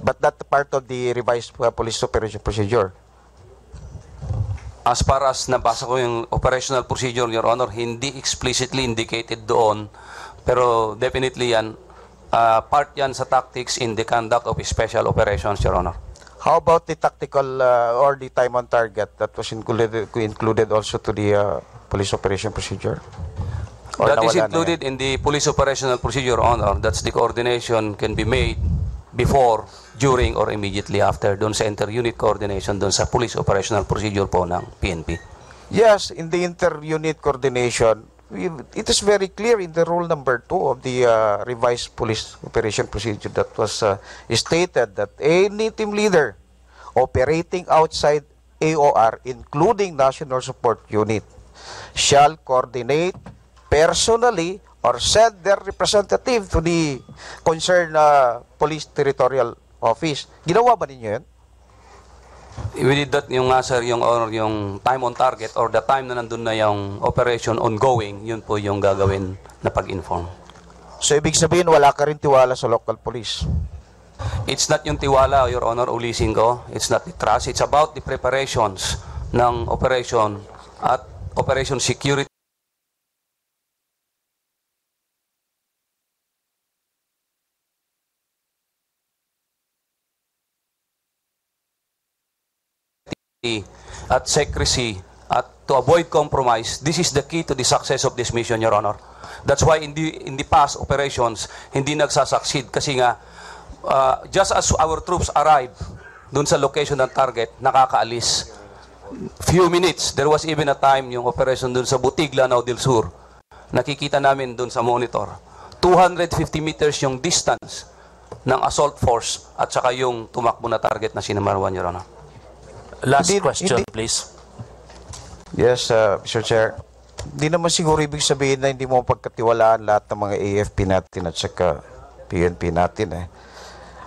But that part of the revised police operation procedure? As far as nabasa ko yung operational procedure, Your Honor, hindi explicitly indicated doon, pero definitely yan, part yan sa tactics in the conduct of special operations, Your Honor. How about the tactical or the time on target that was included also to the police operation procedure? Or That is nawala na included in the police operational procedure, Honor. That's the coordination can be made before, during, or immediately after doon sa inter-unit coordination doon sa police operational procedure po ng PNP. Yes, in the inter-unit coordination, it is very clear in the rule number 2 of the revised police operation procedure that was stated that any team leader operating outside AOR, including National Support Unit, shall coordinate personally or send their representative to the concerned police territorial office. Ginawa ba ninyo yan? We did that yung nga sir, yung time on target or the time na nandun na yung operation ongoing, yun po yung gagawin na pag-inform. So ibig sabihin wala ka rin tiwala sa local police? It's not yung tiwala, Your Honor, ulisin ko. It's not the trust. It's about the preparations ng operation at operation security. At secrecy at to avoid compromise. This is the key to the success of this mission, Your Honor. That's why in the past operations hindi nagsasucceed kasi nga just as our troops arrive dun sa location ng target, nakakaalis. Few minutes, there was even a time yung operation dun sa Butigla, Lanao del Sur. Nakikita namin dun sa monitor. 250 meters yung distance ng assault force at saka yung tumakbo na target na si Marwan, Your Honor. Last question, please. Yes, Mr. Chair. Hindi naman siguro ibig sabihin na hindi mo pagkatiwalaan lahat ng mga AFP natin at saka PNP natin eh.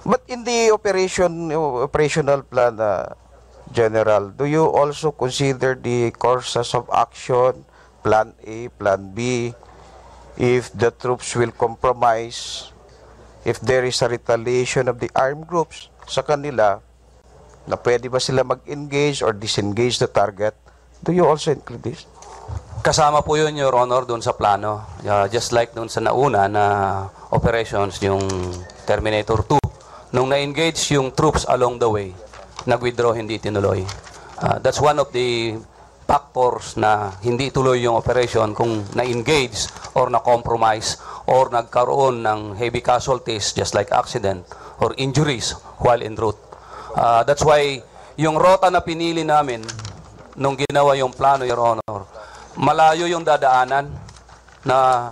But in the operational plan, General, do you also consider the courses of action, Plan A, Plan B, if the troops will compromise, if there is a retaliation of the armed groups sa kanila, na pwede ba sila mag-engage or disengage the target? Do you also include this? Kasama po yun, Your Honor, doon sa plano. Just like doon sa nauna na operations, yung Terminator 2. Nung na-engage yung troops along the way, nag-withdraw, hindi tinuloy. That's one of the factors na hindi tuloy yung operation kung na-engage or na-compromise or nagkaroon ng heavy casualties just like accident or injuries while en route. That's why yung rota na pinili namin nung ginawa yung plano, Your Honor, malayo yung dadaanan na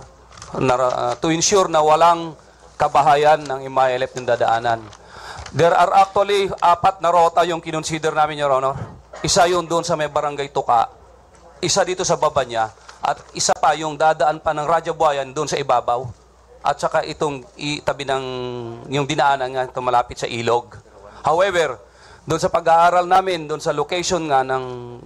to ensure na walang kabahayan ng IMAILF yung dadaanan. There are actually 4 na rota yung kinonsider namin, Your Honor. Isa yun doon sa may barangay Tuka, isa dito sa baba niya, at isa pa yung dadaan pa ng Rajabuayan doon sa ibabaw. At saka itong itabi ng yung dinaanan nga ito malapit sa ilog. However, doon sa pag-aaral namin, doon sa location nga ng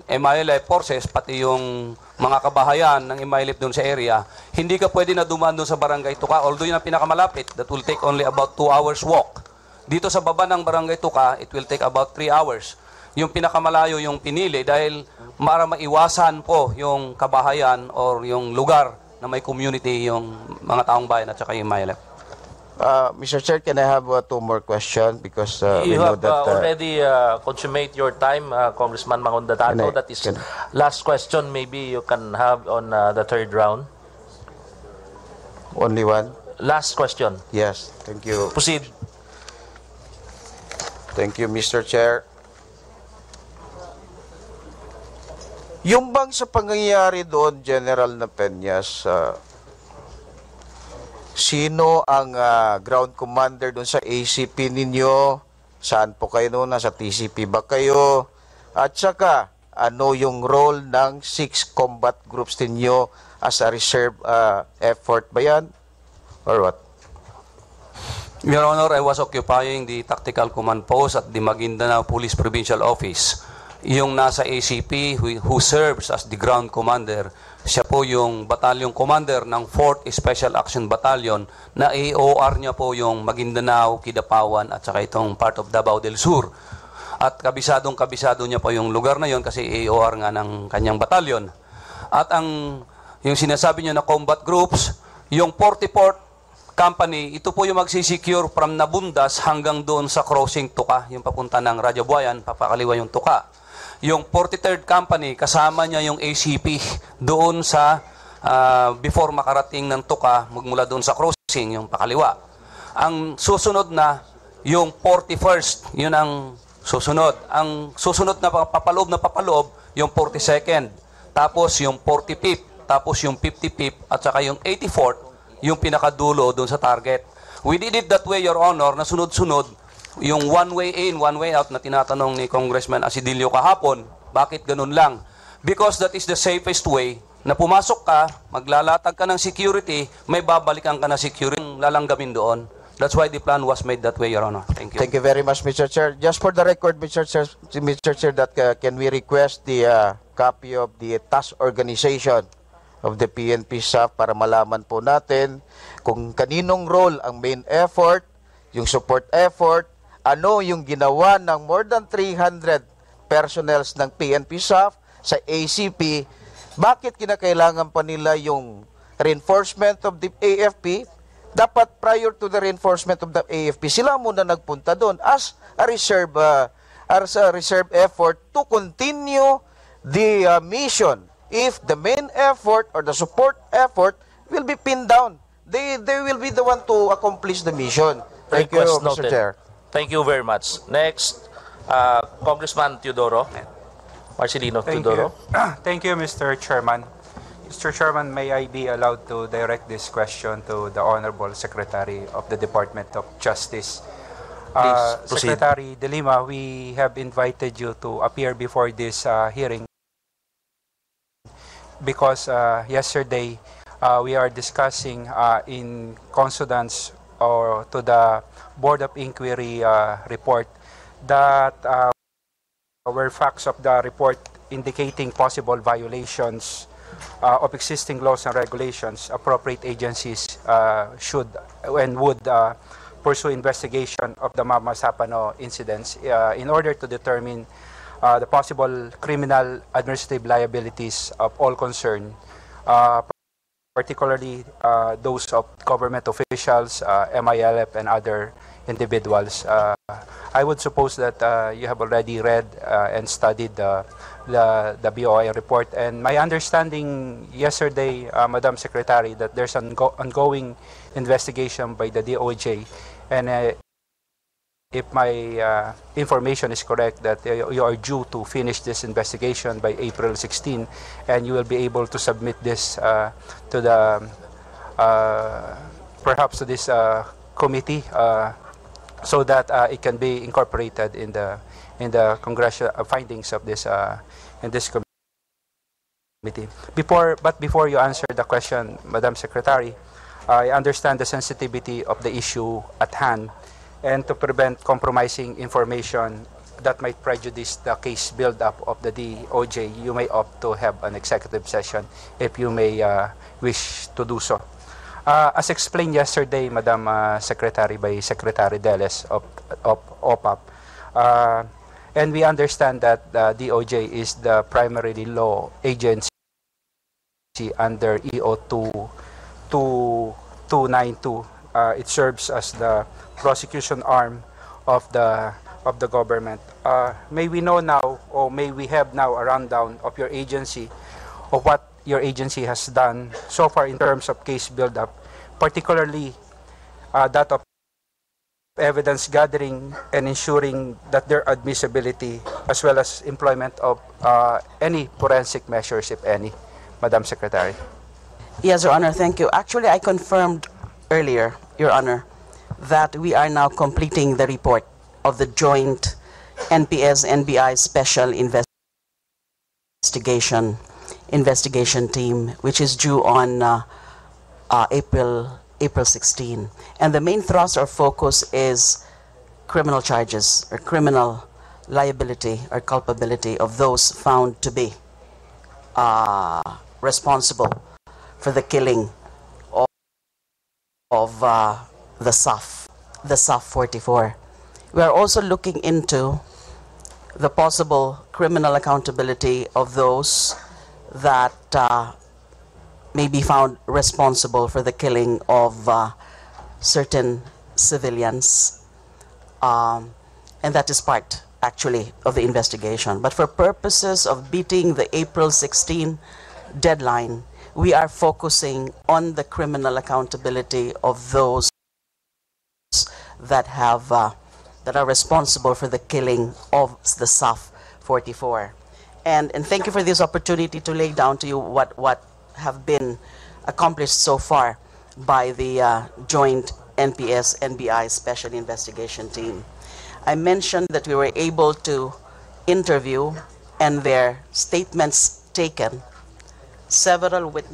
MILF forces, pati yung mga kabahayan ng MILF doon sa area, hindi ka pwede na dumaan doon sa barangay Tuka. Although yun ang pinakamalapit, that will take only about 2 hours walk. Dito sa baba ng barangay Tuka, it will take about 3 hours. Yung pinakamalayo yung pinili dahil para maiwasan po yung kabahayan or yung lugar na may community, yung mga taong bayan at saka yung MILF. Mr. Chair, can I have 2 more questions? Because we You know have that... already consummate your time, Congressman Mangondatato. That is last question. Maybe you can have on the 3rd round. Only one? Last question. Yes, thank you. Proceed. Thank you, Mr. Chair. Yung bang sa pangyayari doon, General Napeñas, sino ang ground commander doon sa ACP ninyo? Saan po kayo noon? Nasa TCP ba kayo? At saka, ano yung role ng 6 combat groups ninyo as a reserve effort ba yan? Or what? Your Honor, I was occupying the Tactical Command Post at the Maguindanao Police Provincial Office. Yung nasa ACP who serves as the ground commander, siya po yung battalion commander ng 4th Special Action Battalion na AOR niya po yung Maguindanao, Kidapawan at saka itong part of Davao del Sur. At kabisado niya po yung lugar na yon kasi AOR nga ng kanyang battalion. At yung sinasabi niyo na combat groups, yung 44th Company, ito po yung magsisecure from Nabundas hanggang doon sa crossing Tuka, yung papunta ng Rajabuayan, papakaliwa yung Tuka. Yung 43rd Company, kasama niya yung ACP doon sa before makarating ng Tuka, magmula doon sa crossing, yung pakaliwa. Ang susunod na, yung 41st, yun ang susunod. Ang susunod na papaloob, yung 42nd. Tapos yung 45th, tapos yung 55th, at saka yung 84th, yung pinakadulo doon sa target. We did it that way, Your Honor, na sunod-sunod, yung one way in, one way out na tinatanong ni Congressman Asidilio kahapon, bakit ganun lang? Because that is the safest way na pumasok ka, maglalatag ka ng security, may babalikan ka na security, lalanggamin doon. That's why the plan was made that way, Your Honor. Thank you. Thank you very much, Mr. Chair. Just for the record, Mr. Chair, that can we request the copy of the task organization of the PNP staff para malaman po natin kung kaninong role ang main effort, yung support effort, ano yung ginawa ng more than 300 personnels ng PNP SAF sa ACP, bakit kinakailangan pa nila yung reinforcement of the AFP? Dapat prior to the reinforcement of the AFP, sila muna nagpunta doon as a reserve effort to continue the mission. If the main effort or the support effort will be pinned down, they will be the one to accomplish the mission. Thank you, Mr. Chair. Thank you very much. Next, Congressman Teodoro. Marcelino Teodoro. Thank you, Mr. Chairman. Mr. Chairman, may I be allowed to direct this question to the Honorable Secretary of the Department of Justice? Please proceed. Secretary De Lima, we have invited you to appear before this hearing because yesterday we are discussing in consonance or to the Board of Inquiry report that were facts of the report indicating possible violations of existing laws and regulations. Appropriate agencies should and would pursue investigation of the Mama Sapano incidents in order to determine the possible criminal administrative liabilities of all concerned, particularly those of government officials, MILF, and other individuals. I would suppose that you have already read and studied the BOI report, and my understanding yesterday, Madam Secretary, that there's an ongoing investigation by the DOJ, and if my information is correct, that you are due to finish this investigation by April 16, and you will be able to submit this to the perhaps to this committee so that it can be incorporated in the congressional findings of this in this committee. Before you answer the question, Madam Secretary, I understand the sensitivity of the issue at hand, and to prevent compromising information that might prejudice the case build-up of the DOJ, you may opt to have an executive session if you may wish to do so. As explained yesterday, Madam Secretary, by Secretary Deles of OPAP, and we understand that the DOJ is the primarily law agency under EO 2292. It serves as the prosecution arm of the government. May we know now, or may we have now a rundown of your agency, of what your agency has done so far in terms of case build-up, particularly that of evidence gathering and ensuring that their admissibility, as well as employment of any forensic measures, if any, Madam Secretary. Yes, Your Honor, thank you. Actually, I confirmed earlier, Your Honor, that we are now completing the report of the joint NPS-NBI Special Investigation Team, which is due on April 16. And the main thrust or focus is criminal charges or criminal liability or culpability of those found to be responsible for the killing of the SAF 44. We are also looking into the possible criminal accountability of those that may be found responsible for the killing of certain civilians, and that is part actually of the investigation. But for purposes of beating the April 16 deadline, we are focusing on the criminal accountability of those that have that are responsible for the killing of the SAF 44. And thank you for this opportunity to lay down to you what have been accomplished so far by the joint NPS-NBI Special Investigation Team. I mentioned that we were able to interview and their statements taken several witnesses